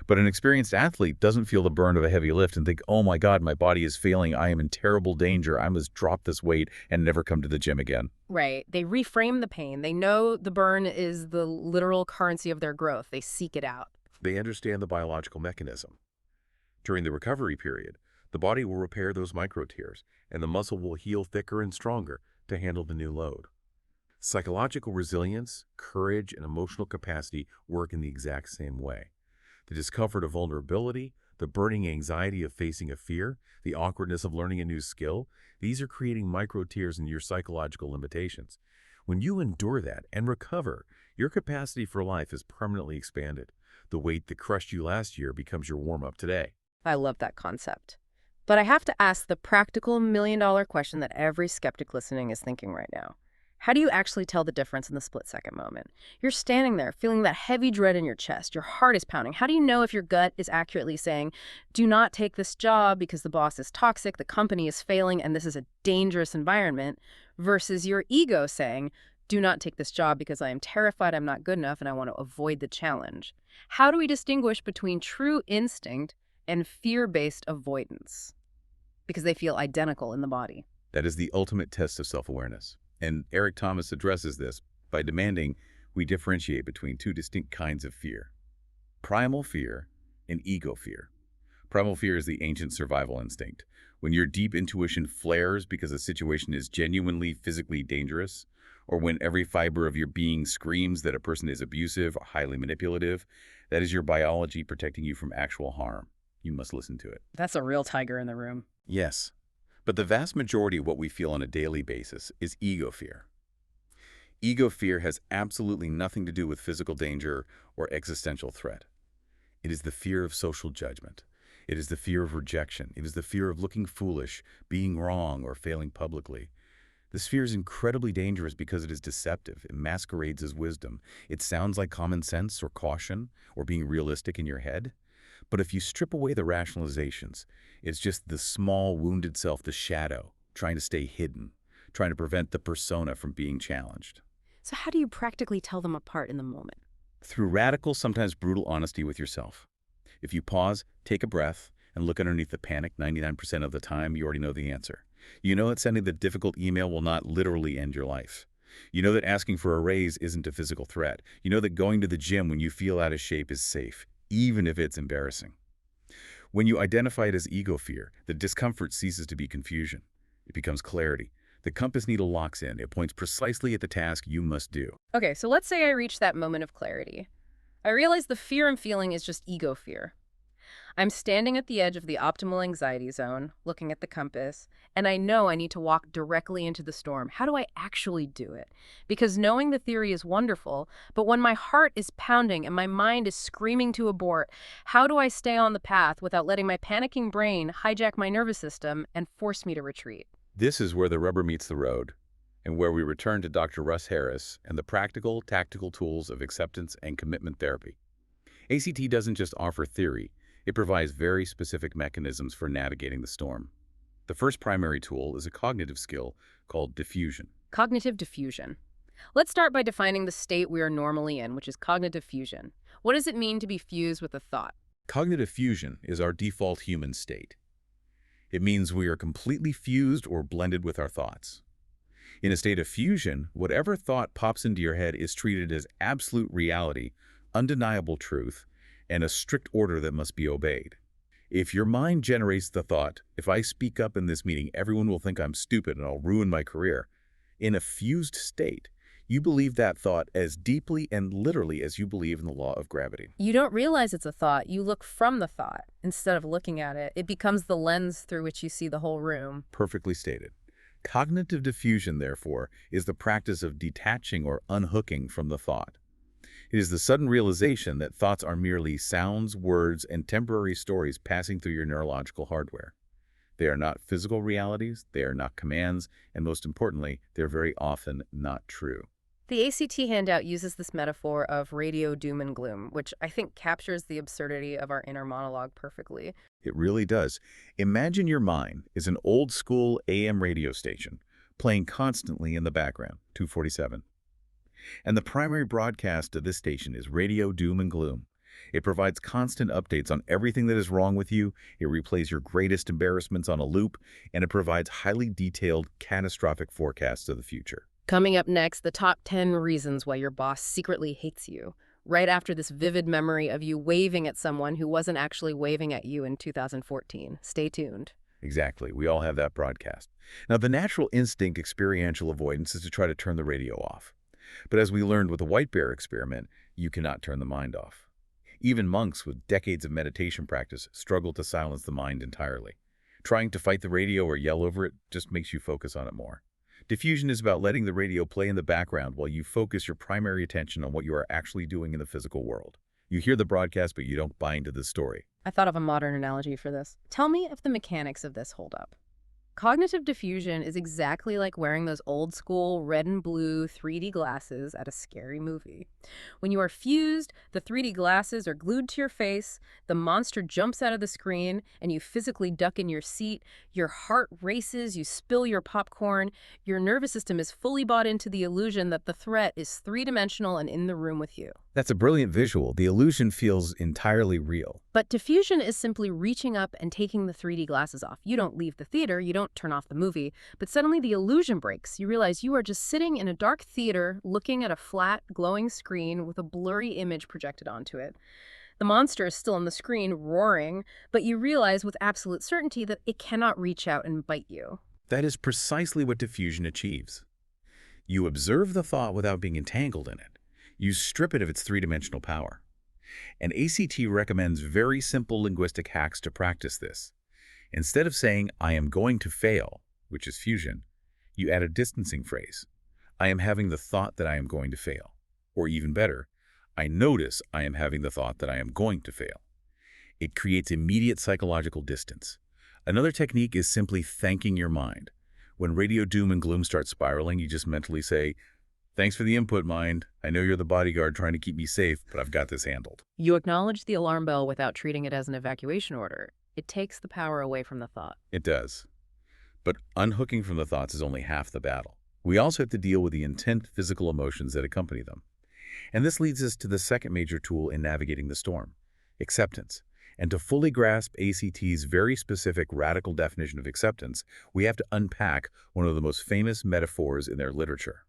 [SPEAKER 2] But an experienced athlete doesn't feel the burn of a heavy lift and think, "Oh my God, my body is failing. I am in terrible danger. I must drop this weight and never come to the gym again."
[SPEAKER 1] Right. They reframe the pain. They know the burn is the literal currency of their growth. They seek it out.
[SPEAKER 3] They understand the biological mechanism. During the recovery period, the body will repair those micro tears, and the muscle will heal thicker and stronger, to handle the new load. Psychological resilience, courage, and emotional capacity work in the exact same way. The discomfort of vulnerability, the burning anxiety of facing a fear, the awkwardness of learning a new skill, these are creating micro tears in your psychological limitations. When you endure that and recover, your capacity for life is permanently expanded. The weight that crushed you last year becomes your warm-up today.
[SPEAKER 1] I love that concept. But I have to ask the practical million-dollar question that every skeptic listening is thinking right now. How do you actually tell the difference in the split-second moment? You're standing there feeling that heavy dread in your chest. Your heart is pounding. How do you know if your gut is accurately saying, do not take this job because the boss is toxic, the company is failing, and this is a dangerous environment, versus your ego saying, do not take this job because I am terrified I'm not good enough and I want to avoid the challenge? How do we distinguish between true instinct and fear-based avoidance? Because they feel identical in the body.
[SPEAKER 2] That is the ultimate test of self-awareness. And Eric Thomas addresses this by demanding we differentiate between two distinct kinds of fear: primal fear and ego fear. Primal fear is the ancient survival instinct. When your deep intuition flares because a situation is genuinely physically dangerous, or when every fiber of your being screams that a person is abusive or highly manipulative, that is your biology protecting you from actual harm. You must listen to it.
[SPEAKER 1] That's a real tiger in the room.
[SPEAKER 2] Yes. But the vast majority of what we feel on a daily basis is ego fear. Ego fear has absolutely nothing to do with physical danger or existential threat. It is the fear of social judgment. It is the fear of rejection. It is the fear of looking foolish, being wrong, or failing publicly. This fear is incredibly dangerous because it is deceptive. It masquerades as wisdom. It sounds like common sense or caution or being realistic in your head. But if you strip away the rationalizations, it's just the small, wounded self, the shadow, trying to stay hidden, trying to prevent the persona from being challenged.
[SPEAKER 1] So how do you practically tell them apart in the moment?
[SPEAKER 2] Through radical, sometimes brutal honesty with yourself. If you pause, take a breath, and look underneath the panic 99% of the time, you already know the answer. You know that sending the difficult email will not literally end your life. You know that asking for a raise isn't a physical threat. You know that going to the gym when you feel out of shape is safe, even if it's embarrassing. When you identify it as ego fear, the discomfort ceases to be confusion. It becomes clarity. The compass needle locks in. It points precisely at the task you must do.
[SPEAKER 1] Okay, so let's say I reach that moment of clarity. I realize the fear I'm feeling is just ego fear. I'm standing at the edge of the optimal anxiety zone, looking at the compass, and I know I need to walk directly into the storm. How do I actually do it? Because knowing the theory is wonderful, but when my heart is pounding and my mind is screaming to abort, how do I stay on the path without letting my panicking brain hijack my nervous system and force me to retreat?
[SPEAKER 2] This is where the rubber meets the road, and where we return to Dr. Russ Harris and the practical, tactical tools of acceptance and commitment therapy. ACT doesn't just offer theory. It provides very specific mechanisms for navigating the storm. The first primary tool is a cognitive skill called diffusion.
[SPEAKER 1] Cognitive diffusion. Let's start by defining the state we are normally in, which is cognitive fusion. What does it mean to be fused with a thought?
[SPEAKER 2] Cognitive fusion is our default human state. It means we are completely fused or blended with our thoughts. In a state of fusion, whatever thought pops into your head is treated as absolute reality, undeniable truth, and a strict order that must be obeyed. If your mind generates the thought, if I speak up in this meeting, everyone will think I'm stupid and I'll ruin my career. In a fused state, you believe that thought as deeply and literally as you believe in the law of gravity.
[SPEAKER 1] You don't realize it's a thought. You look from the thought instead of looking at it. It becomes the lens through which you see the whole room.
[SPEAKER 2] Perfectly stated. Cognitive diffusion, therefore, is the practice of detaching or unhooking from the thought. It is the sudden realization that thoughts are merely sounds, words, and temporary stories passing through your neurological hardware. They are not physical realities, they are not commands, and most importantly, they're very often not true.
[SPEAKER 1] The ACT handout uses this metaphor of radio doom and gloom, which I think captures the absurdity of our inner monologue perfectly.
[SPEAKER 2] It really does. Imagine your mind is an old-school AM radio station, playing constantly in the background, 247. And the primary broadcast of this station is radio doom and gloom. It provides constant updates on everything that is wrong with you, it replays your greatest embarrassments on a loop, and it provides highly detailed, catastrophic forecasts of the future.
[SPEAKER 1] Coming up next, the top 10 reasons why your boss secretly hates you, right after this vivid memory of you waving at someone who wasn't actually waving at you in 2014. Stay tuned.
[SPEAKER 2] Exactly. We all have that broadcast. Now, the natural instinct experiential avoidance is to try to turn the radio off. But as we learned with the white bear experiment, you cannot turn the mind off. Even monks with decades of meditation practice struggle to silence the mind entirely. Trying to fight the radio or yell over it just makes you focus on it more. Diffusion is about letting the radio play in the background while you focus your primary attention on what you are actually doing in the physical world. You hear the broadcast, but you don't buy into the story.
[SPEAKER 1] I thought of a modern analogy for this. Tell me if the mechanics of this hold up. Cognitive diffusion is exactly like wearing those old school red and blue 3D glasses at a scary movie. When you are fused, the 3D glasses are glued to your face, the monster jumps out of the screen, and you physically duck in your seat, your heart races, you spill your popcorn, your nervous system is fully bought into the illusion that the threat is three-dimensional and in the room with you.
[SPEAKER 2] That's a brilliant visual. The illusion feels entirely real.
[SPEAKER 1] But diffusion is simply reaching up and taking the 3D glasses off. You don't leave the theater, you don't turn off the movie, but suddenly the illusion breaks. You realize you are just sitting in a dark theater looking at a flat, glowing screen with a blurry image projected onto it. The monster is still on the screen, roaring, but you realize with absolute certainty that it cannot reach out and bite you.
[SPEAKER 2] That is precisely what diffusion achieves. You observe the thought without being entangled in it. You strip it of its three-dimensional power. And ACT recommends very simple linguistic hacks to practice this. Instead of saying, I am going to fail, which is fusion, you add a distancing phrase. I am having the thought that I am going to fail. Or even better, I notice I am having the thought that I am going to fail. It creates immediate psychological distance. Another technique is simply thanking your mind. When radio doom and gloom starts spiraling, you just mentally say, thanks for the input, mind. I know you're the bodyguard trying to keep me safe, but I've got this handled.
[SPEAKER 1] You acknowledge the alarm bell without treating it as an evacuation order. It takes the power away from the thought.
[SPEAKER 2] It does. But unhooking from the thoughts is only half the battle. We also have to deal with the intense physical emotions that accompany them. And this leads us to the second major tool in navigating the storm, acceptance. And to fully grasp ACT's very specific radical definition of acceptance, we have to unpack one of the most famous metaphors in their literature.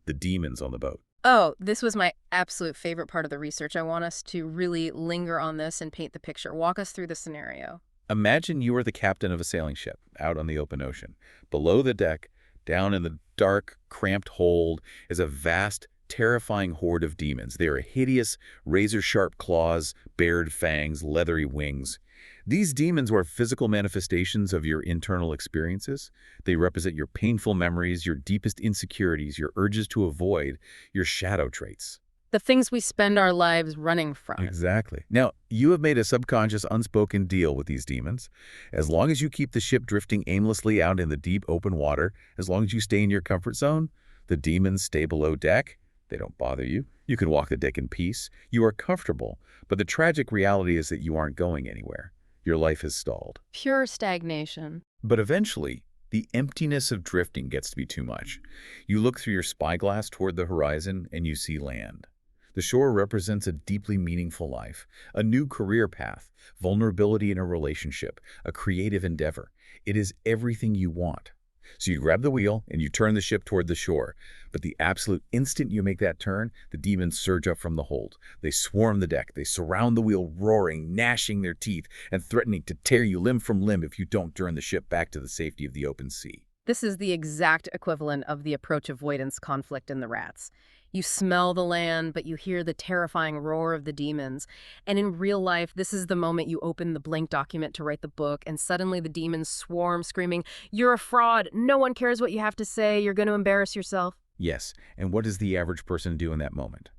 [SPEAKER 2] The demons on the boat.
[SPEAKER 1] Oh, this was my absolute favorite part of the research. I want us to really linger on this and paint the picture. Walk us through the scenario.
[SPEAKER 2] Imagine you are the captain of a sailing ship out on the open ocean. Below the deck, down in the dark, cramped hold, is a vast, terrifying horde of demons. They are hideous, razor-sharp claws, bared fangs, leathery wings. These demons are physical manifestations of your internal experiences. They represent your painful memories, your deepest insecurities, your urges to avoid, your shadow traits.
[SPEAKER 1] The things we spend our lives running from.
[SPEAKER 2] Exactly. Now, you have made a subconscious, unspoken deal with these demons. As long as you keep the ship drifting aimlessly out in the deep, open water, as long as you stay in your comfort zone, the demons stay below deck. They don't bother you. You can walk the deck in peace. You are comfortable. But the tragic reality is that you aren't going anywhere. Your life has stalled.
[SPEAKER 1] Pure stagnation.
[SPEAKER 2] But eventually, the emptiness of drifting gets to be too much. You look through your spyglass toward the horizon and you see land. The shore represents a deeply meaningful life, a new career path, vulnerability in a relationship, a creative endeavor. It is everything you want. So you grab the wheel and you turn the ship toward the shore. But the absolute instant you make that turn, the demons surge up from the hold. They swarm the deck. They surround the wheel, roaring, gnashing their teeth, and threatening to tear you limb from limb if you don't turn the ship back to the safety of the open sea.
[SPEAKER 1] This is the exact equivalent of the approach avoidance conflict in the rats. You smell the land, but you hear the terrifying roar of the demons. And in real life, this is the moment you open the blank document to write the book, and suddenly the demons swarm, screaming, "You're a fraud! No one cares what you have to say! You're going to embarrass yourself!"
[SPEAKER 2] Yes, and what does the average person do in that moment?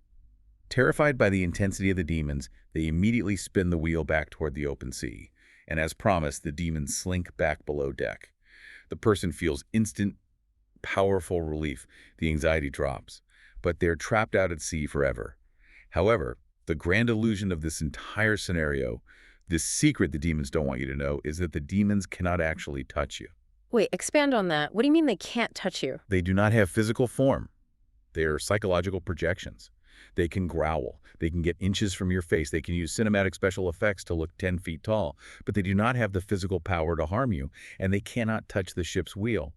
[SPEAKER 2] Terrified by the intensity of the demons, they immediately spin the wheel back toward the open sea. And as promised, the demons slink back below deck. The person feels instant, powerful relief. The anxiety drops. But they're trapped out at sea forever. However, the grand illusion of this entire scenario, this secret the demons don't want you to know, is that the demons cannot actually touch you.
[SPEAKER 1] Wait, expand on that. What do you mean they can't touch you?
[SPEAKER 2] They do not have physical form. They are psychological projections. They can growl. They can get inches from your face. They can use cinematic special effects to look 10 feet tall. But they do not have the physical power to harm you, and they cannot touch the ship's wheel.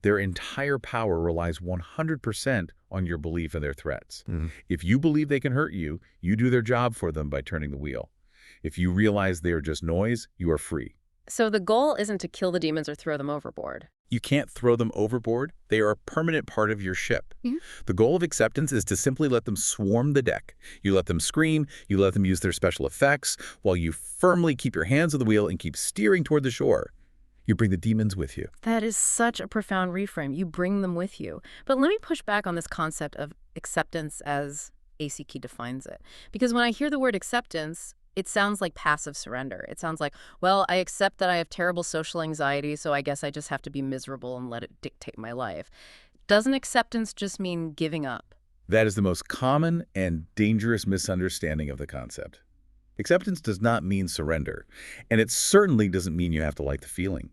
[SPEAKER 2] Their entire power relies 100% on your belief in their threats. If you believe they can hurt you, you do their job for them by turning the wheel. If you realize they are just noise, you are free.
[SPEAKER 1] So the goal isn't to kill the demons or throw them overboard.
[SPEAKER 2] You can't throw them overboard. They are a permanent part of your ship.
[SPEAKER 1] Mhm.
[SPEAKER 2] The goal of acceptance is to simply let them swarm the deck. You let them scream, you let them use their special effects, while you firmly keep your hands on the wheel and keep steering toward the shore. You bring the demons with you.
[SPEAKER 1] That is such a profound reframe. You bring them with you. But let me push back on this concept of acceptance as AC Key defines it. Because when I hear the word acceptance, it sounds like passive surrender. It sounds like, well, I accept that I have terrible social anxiety, so I guess I just have to be miserable and let it dictate my life. Doesn't acceptance just mean giving up?
[SPEAKER 2] That is the most common and dangerous misunderstanding of the concept. Acceptance does not mean surrender, and it certainly doesn't mean you have to like the feeling.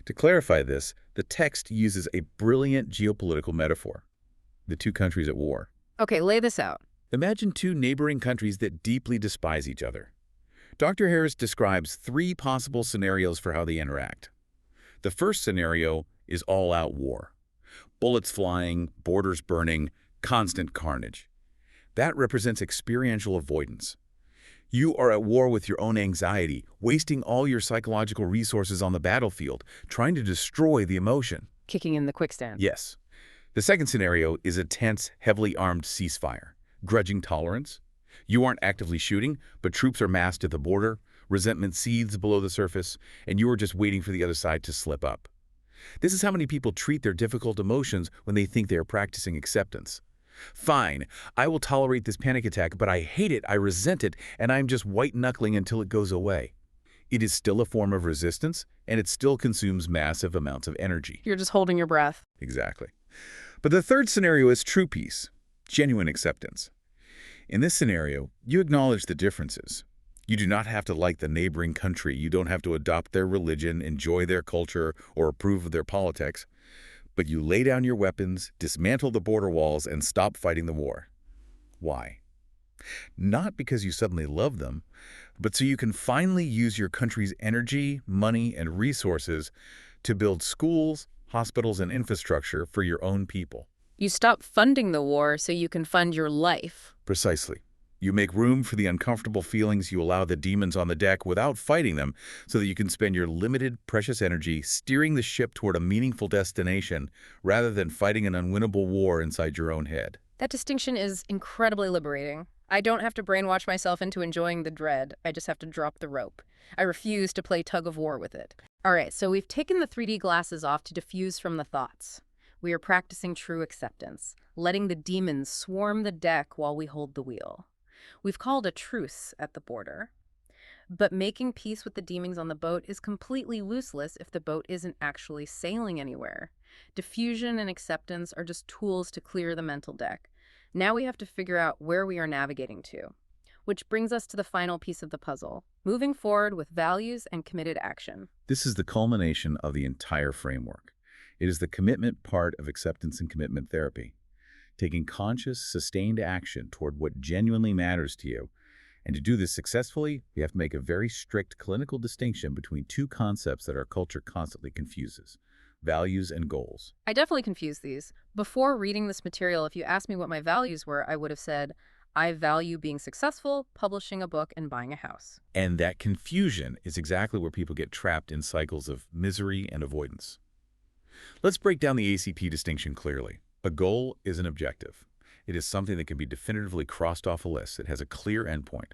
[SPEAKER 2] To clarify this, the text uses a brilliant geopolitical metaphor: the two countries at war.
[SPEAKER 1] Okay, lay this out.
[SPEAKER 2] Imagine two neighboring countries that deeply despise each other. Dr. Harris describes 3 possible scenarios for how they interact. The first scenario is all-out war. Bullets flying, borders burning, constant carnage. That represents experiential avoidance. You are at war with your own anxiety, wasting all your psychological resources on the battlefield, trying to destroy the emotion.
[SPEAKER 1] Kicking in the quicksand.
[SPEAKER 2] Yes. The second scenario is a tense, heavily armed ceasefire. Grudging tolerance. You aren't actively shooting, but troops are massed at the border, resentment seethes below the surface, and you are just waiting for the other side to slip up. This is how many people treat their difficult emotions when they think they are practicing acceptance. Fine, I will tolerate this panic attack, but I hate it, I resent it, and I'm just white-knuckling until it goes away. It is still a form of resistance, and it still consumes massive amounts of energy.
[SPEAKER 1] You're just holding your breath.
[SPEAKER 2] Exactly. But the third scenario is true peace, genuine acceptance. In this scenario, you acknowledge the differences. You do not have to like the neighboring country. You don't have to adopt their religion, enjoy their culture, or approve of their politics. But you lay down your weapons, dismantle the border walls, and stop fighting the war. Why? Not because you suddenly love them, but so you can finally use your country's energy, money, and resources to build schools, hospitals, and infrastructure for your own people.
[SPEAKER 1] You stop funding the war so you can fund your life.
[SPEAKER 2] Precisely. You make room for the uncomfortable feelings, you allow the demons on the deck without fighting them, so that you can spend your limited, precious energy steering the ship toward a meaningful destination rather than fighting an unwinnable war inside your own head.
[SPEAKER 1] That distinction is incredibly liberating. I don't have to brainwash myself into enjoying the dread. I just have to drop the rope. I refuse to play tug of war with it. All right, so we've taken the 3D glasses off to diffuse from the thoughts. We are practicing true acceptance, letting the demons swarm the deck while we hold the wheel. We've called a truce at the border. But making peace with the demons on the boat is completely useless if the boat isn't actually sailing anywhere. Diffusion and acceptance are just tools to clear the mental deck. Now we have to figure out where we are navigating to. Which brings us to the final piece of the puzzle, moving forward with values and committed action.
[SPEAKER 2] This is the culmination of the entire framework. It is the commitment part of acceptance and commitment therapy. Taking conscious, sustained action toward what genuinely matters to you. And to do this successfully, we have to make a very strict clinical distinction between 2 concepts that our culture constantly confuses: values and goals.
[SPEAKER 1] I definitely confuse these. Before reading this material, if you asked me what my values were, I would have said, I value being successful, publishing a book, and buying a house.
[SPEAKER 2] And that confusion is exactly where people get trapped in cycles of misery and avoidance. Let's break down the ACP distinction clearly. A goal is an objective. It is something that can be definitively crossed off a list. It has a clear endpoint: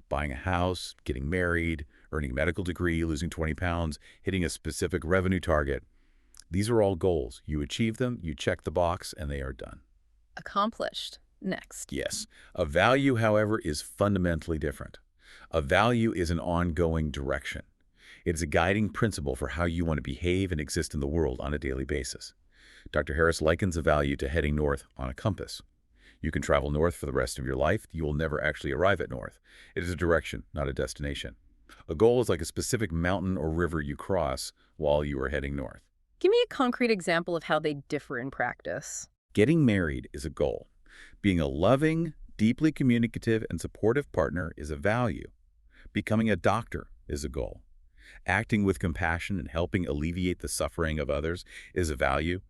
[SPEAKER 2] buying a house, getting married, earning a medical degree, losing 20 pounds, hitting a specific revenue target. These are all goals. You achieve them, you check the box, and they are done.
[SPEAKER 1] Accomplished. Next.
[SPEAKER 2] Yes. A value, however, is fundamentally different. A value is an ongoing direction. It is a guiding principle for how you want to behave and exist in the world on a daily basis. Dr. Harris likens a value to heading north on a compass. You can travel north for the rest of your life. You will never actually arrive at north. It is a direction, not a destination. A goal is like a specific mountain or river you cross while you are heading north.
[SPEAKER 1] Give me a concrete example of how they differ in practice.
[SPEAKER 2] Getting married is a goal. Being a loving, deeply communicative, and supportive partner is a value. Becoming a doctor is a goal. Acting with compassion and helping alleviate the suffering of others is a value.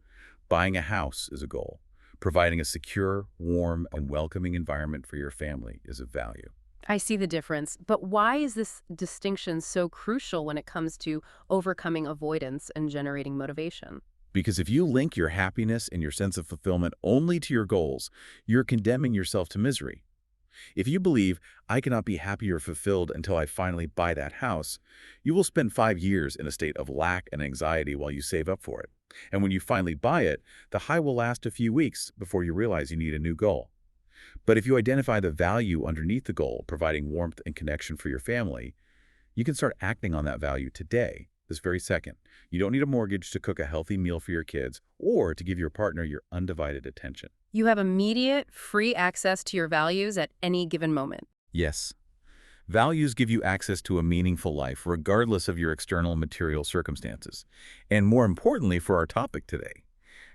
[SPEAKER 2] Buying a house is a goal. Providing a secure, warm, and welcoming environment for your family is a value.
[SPEAKER 1] I see the difference, but why is this distinction so crucial when it comes to overcoming avoidance and generating motivation?
[SPEAKER 2] Because if you link your happiness and your sense of fulfillment only to your goals, you're condemning yourself to misery. If you believe, I cannot be happy or fulfilled until I finally buy that house, you will spend 5 years in a state of lack and anxiety while you save up for it. And when you finally buy it, the high will last a few weeks before you realize you need a new goal. But if you identify the value underneath the goal, providing warmth and connection for your family, you can start acting on that value today, this very second. You don't need a mortgage to cook a healthy meal for your kids or to give your partner your undivided attention.
[SPEAKER 1] You have immediate, free access to your values at any given moment.
[SPEAKER 2] Yes. Values give you access to a meaningful life regardless of your external material circumstances. And more importantly for our topic today,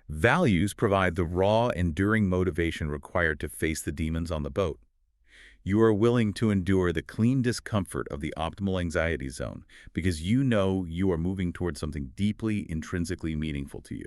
[SPEAKER 2] values provide the raw, enduring motivation required to face the demons on the boat. You are willing to endure the clean discomfort of the optimal anxiety zone because you know you are moving towards something deeply, intrinsically meaningful to you.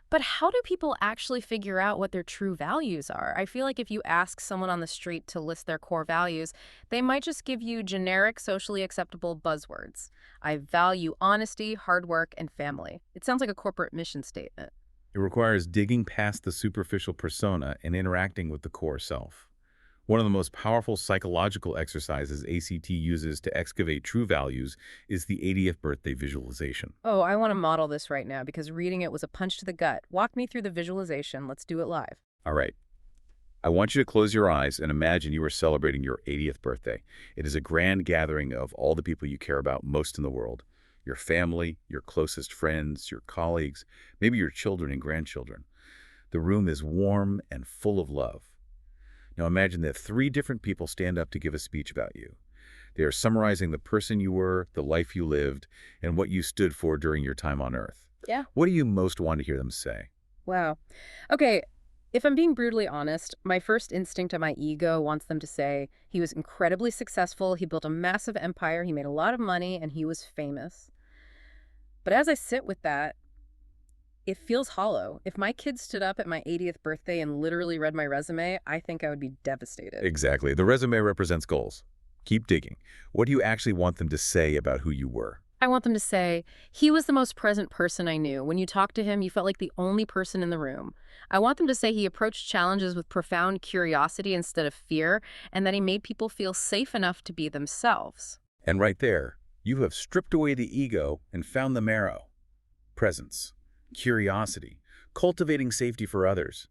[SPEAKER 1] But how do people actually figure out what their true values are? I feel like if you ask someone on the street to list their core values, they might just give you generic, socially acceptable buzzwords. I value honesty, hard work, and family. It sounds like a corporate mission statement.
[SPEAKER 2] It requires digging past the superficial persona and interacting with the core self. One of the most powerful psychological exercises ACT uses to excavate true values is the 80th birthday visualization.
[SPEAKER 1] Oh, I want to model this right now because reading it was a punch to the gut. Walk me through the visualization. Let's do it live.
[SPEAKER 2] All right. I want you to close your eyes and imagine you are celebrating your 80th birthday. It is a grand gathering of all the people you care about most in the world. Your family, your closest friends, your colleagues, maybe your children and grandchildren. The room is warm and full of love. Now imagine that 3 different people stand up to give a speech about you. They are summarizing the person you were, the life you lived, and what you stood for during your time on Earth.
[SPEAKER 1] Yeah.
[SPEAKER 2] What do you most want to hear them say?
[SPEAKER 1] Wow. Okay, if I'm being brutally honest, my first instinct of my ego wants them to say he was incredibly successful, he built a massive empire, he made a lot of money, and he was famous. But as I sit with that, it feels hollow. If my kid stood up at my 80th birthday and literally read my resume, I think I would be devastated.
[SPEAKER 2] Exactly. The resume represents goals. Keep digging. What do you actually want them to say about who you were?
[SPEAKER 1] I want them to say, he was the most present person I knew. When you talked to him, you felt like the only person in the room. I want them to say he approached challenges with profound curiosity instead of fear, and that he made people feel safe enough to be themselves.
[SPEAKER 2] And right there, you have stripped away the ego and found the marrow. Presence, curiosity, cultivating safety for others.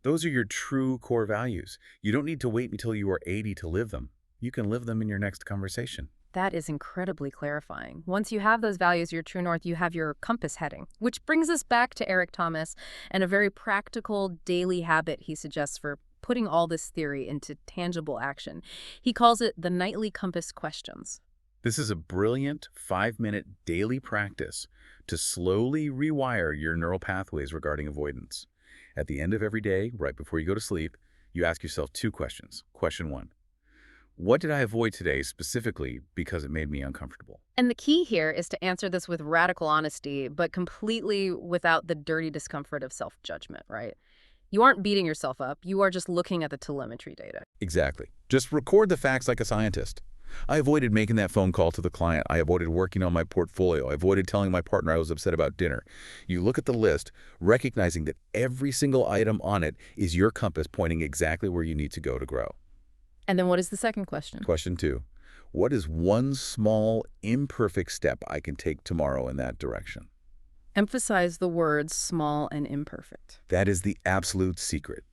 [SPEAKER 2] Those are your true core values. You don't need to wait until you are 80 to live them. You can live them in your next conversation.
[SPEAKER 1] That is incredibly clarifying. Once you have those values, your true north, you have your compass heading. Which brings us back to Eric Thomas and a very practical daily habit he suggests for putting all this theory into tangible action. He calls it the nightly compass questions.
[SPEAKER 2] This is a brilliant 5-minute daily practice to slowly rewire your neural pathways regarding avoidance. At the end of every day, right before you go to sleep, you ask yourself 2 questions. Question 1. What did I avoid today specifically because it made me uncomfortable?
[SPEAKER 1] And the key here is to answer this with radical honesty, but completely without the dirty discomfort of self-judgment, right? You aren't beating yourself up. You are just looking at the telemetry data.
[SPEAKER 2] Exactly. Just record the facts like a scientist. I avoided making that phone call to the client. I avoided working on my portfolio. I avoided telling my partner I was upset about dinner. You look at the list, recognizing that every single item on it is your compass pointing exactly where you need to go to grow.
[SPEAKER 1] And then what is the second question?
[SPEAKER 2] Question 2. What is one small, imperfect step I can take tomorrow in that direction?
[SPEAKER 1] Emphasize the words small and imperfect.
[SPEAKER 2] That is the absolute secret.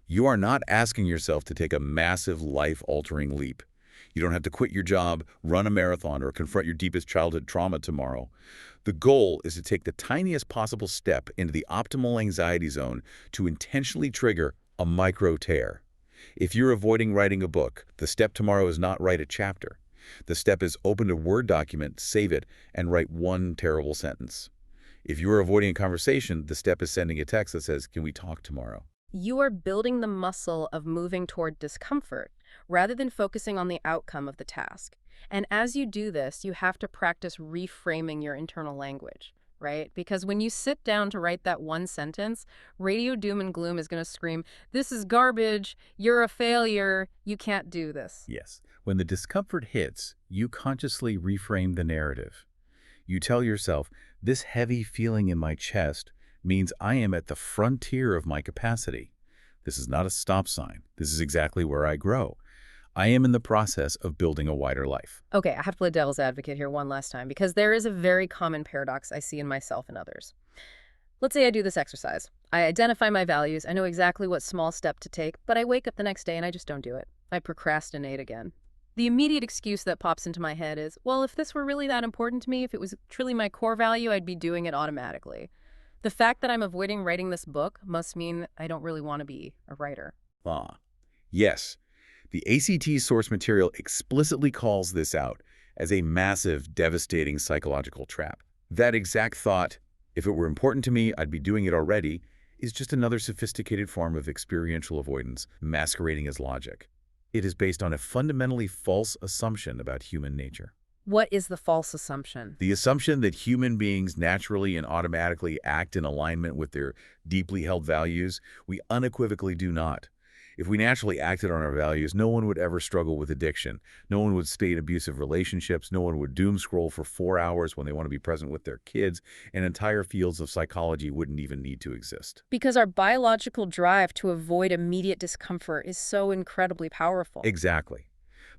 [SPEAKER 2] You are not asking yourself to take a massive, life-altering leap. You don't have to quit your job, run a marathon, or confront your deepest childhood trauma tomorrow. The goal is to take the tiniest possible step into the optimal anxiety zone to intentionally trigger a micro tear. If you're avoiding writing a book, the step tomorrow is not write a chapter. The step is open a Word document, save it, and write 1 terrible sentence. If you're avoiding a conversation, the step is sending a text that says, "Can we talk tomorrow?"
[SPEAKER 1] You are building the muscle of moving toward discomfort rather than focusing on the outcome of the task. And as you do this, you have to practice reframing your internal language. right? Because when you sit down to write that one sentence, radio doom and gloom is going to scream, "This is garbage, you're a failure, you can't do this."
[SPEAKER 2] Yes. When the discomfort hits, you consciously reframe the narrative. You tell yourself, this heavy feeling in my chest means I am at the frontier of my capacity. This is not a stop sign. This is exactly where I grow. I am in the process of building a wider life.
[SPEAKER 1] Okay, I have to play devil's advocate here one last time because there is a very common paradox I see in myself and others. Let's say I do this exercise. I identify my values. I know exactly what small step to take, but I wake up the next day and I just don't do it. I procrastinate again. The immediate excuse that pops into my head is, well, if this were really that important to me, if it was truly my core value, I'd be doing it automatically. The fact that I'm avoiding writing this book must mean I don't really want to be a writer.
[SPEAKER 2] Yes. The ACT source material explicitly calls this out as a massive, devastating psychological trap. That exact thought, if it were important to me, I'd be doing it already, is just another sophisticated form of experiential avoidance masquerading as logic. It is based on a fundamentally false assumption about human nature.
[SPEAKER 1] What is the false assumption?
[SPEAKER 2] The assumption that human beings naturally and automatically act in alignment with their deeply held values, we unequivocally do not. If we naturally acted on our values, no one would ever struggle with addiction. No one would stay in abusive relationships. No one would doom scroll for 4 hours when they want to be present with their kids. And entire fields of psychology wouldn't even need to exist.
[SPEAKER 1] Because our biological drive to avoid immediate discomfort is so incredibly powerful.
[SPEAKER 2] Exactly.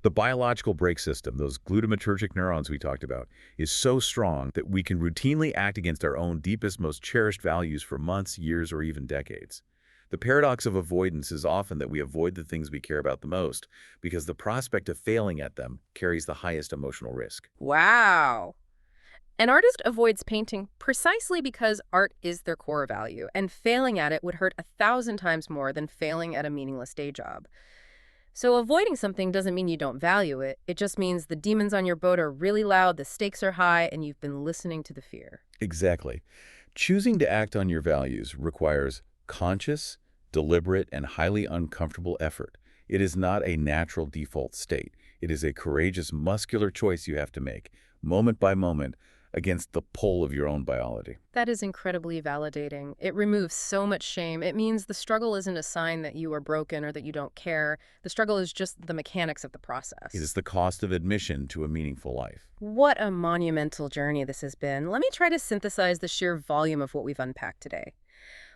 [SPEAKER 2] The biological brake system, those glutamatergic neurons we talked about, is so strong that we can routinely act against our own deepest, most cherished values for months, years, or even decades. The paradox of avoidance is often that we avoid the things we care about the most because the prospect of failing at them carries the highest emotional risk.
[SPEAKER 1] Wow. An artist avoids painting precisely because art is their core value, and failing at it would hurt 1,000 times more than failing at a meaningless day job. So avoiding something doesn't mean you don't value it. It just means the demons on your boat are really loud, the stakes are high, and you've been listening to the fear.
[SPEAKER 2] Exactly. Choosing to act on your values requires conscious, deliberate, and highly uncomfortable effort. It is not a natural default state. It is a courageous, muscular choice you have to make, moment by moment, against the pull of your own biology.
[SPEAKER 1] That is incredibly validating. It removes so much shame. It means the struggle isn't a sign that you are broken or that you don't care. The struggle is just the mechanics of the process.
[SPEAKER 2] It is the cost of admission to a meaningful life.
[SPEAKER 1] What a monumental journey this has been. Let me try to synthesize the sheer volume of what we've unpacked today.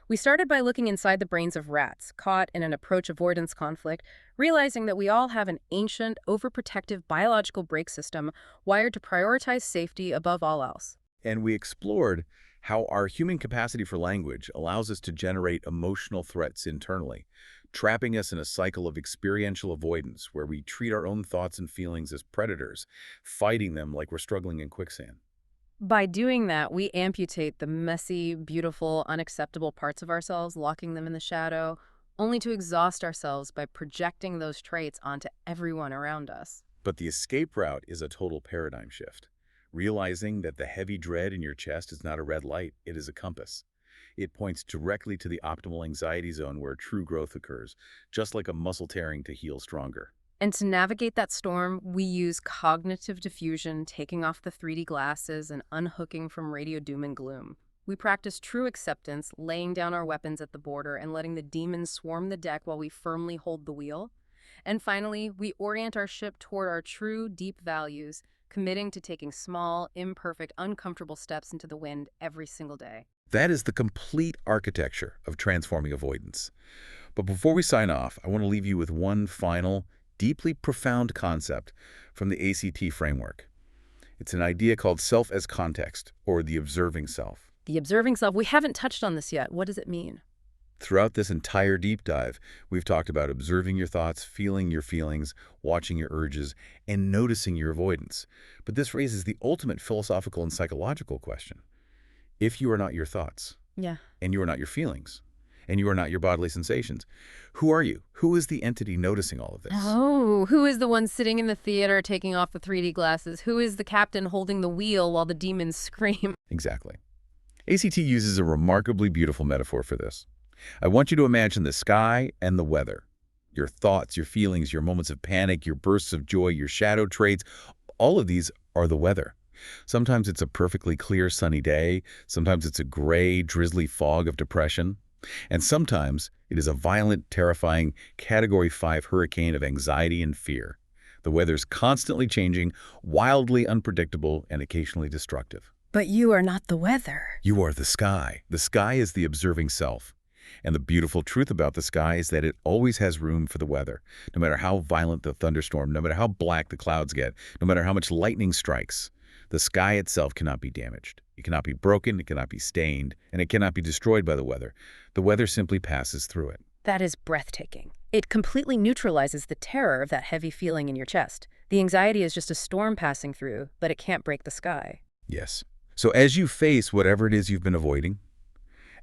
[SPEAKER 1] We started by looking inside the brains of rats, caught in an approach avoidance conflict, realizing that we all have an ancient, overprotective biological brake system wired to prioritize safety above all else.
[SPEAKER 2] And we explored how our human capacity for language allows us to generate emotional threats internally, trapping us in a cycle of experiential avoidance where we treat our own thoughts and feelings as predators, fighting them like we're struggling in quicksand.
[SPEAKER 1] By doing that, we amputate the messy, beautiful, unacceptable parts of ourselves, locking them in the shadow, only to exhaust ourselves by projecting those traits onto everyone around us.
[SPEAKER 2] But the escape route is a total paradigm shift. Realizing that the heavy dread in your chest is not a red light, it is a compass. It points directly to the optimal anxiety zone where true growth occurs, just like a muscle tearing to heal stronger.
[SPEAKER 1] And to navigate that storm, we use cognitive diffusion, taking off the 3D glasses and unhooking from radio doom and gloom. We practice true acceptance, laying down our weapons at the border and letting the demons swarm the deck while we firmly hold the wheel. And finally, we orient our ship toward our true, deep values, committing to taking small, imperfect, uncomfortable steps into the wind every single day.
[SPEAKER 2] That is the complete architecture of transforming avoidance. But before we sign off, I want to leave you with one final, deeply profound concept from the ACT framework. It's an idea called self as context, or the observing self.
[SPEAKER 1] The observing self, we haven't touched on this yet. What does it mean?
[SPEAKER 2] Throughout this entire deep dive, we've talked about observing your thoughts, feeling your feelings, watching your urges, and noticing your avoidance. But this raises the ultimate philosophical and psychological question. If you are not your thoughts, and you are not your feelings, and you are not your bodily sensations, who are you? Who is the entity noticing all of this?
[SPEAKER 1] Oh, who is the one sitting in the theater taking off the 3D glasses? Who is the captain holding the wheel while the demons scream?
[SPEAKER 2] Exactly. ACT uses a remarkably beautiful metaphor for this. I want you to imagine the sky and the weather. Your thoughts, your feelings, your moments of panic, your bursts of joy, your shadow traits, all of these are the weather. Sometimes it's a perfectly clear sunny day, sometimes it's a gray, drizzly fog of depression, and sometimes it is a violent, terrifying Category 5 hurricane of anxiety and fear. The weather's constantly changing, wildly unpredictable, and occasionally destructive.
[SPEAKER 1] But you are not the weather.
[SPEAKER 2] You are the sky. The sky is the observing self. And the beautiful truth about the sky is that it always has room for the weather. No matter how violent the thunderstorm, no matter how black the clouds get, no matter how much lightning strikes, the sky itself cannot be damaged. It cannot be broken, it cannot be stained, and it cannot be destroyed by the weather. The weather simply passes through it.
[SPEAKER 1] That is breathtaking. It completely neutralizes the terror of that heavy feeling in your chest. The anxiety is just a storm passing through, but it can't break the sky.
[SPEAKER 2] Yes. So as you face whatever it is you've been avoiding,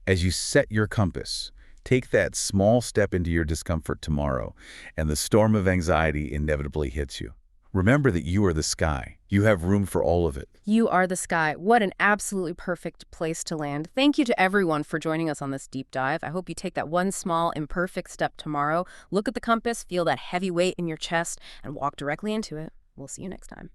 [SPEAKER 2] as you set your compass, take that small step into your discomfort tomorrow, and the storm of anxiety inevitably hits you. Remember that you are the sky. You have room for all of it.
[SPEAKER 1] You are the sky. What an absolutely perfect place to land. Thank you to everyone for joining us on this deep dive. I hope you take that one small, imperfect step tomorrow. Look at the compass, feel that heavy weight in your chest, and walk directly into it. We'll see you next time.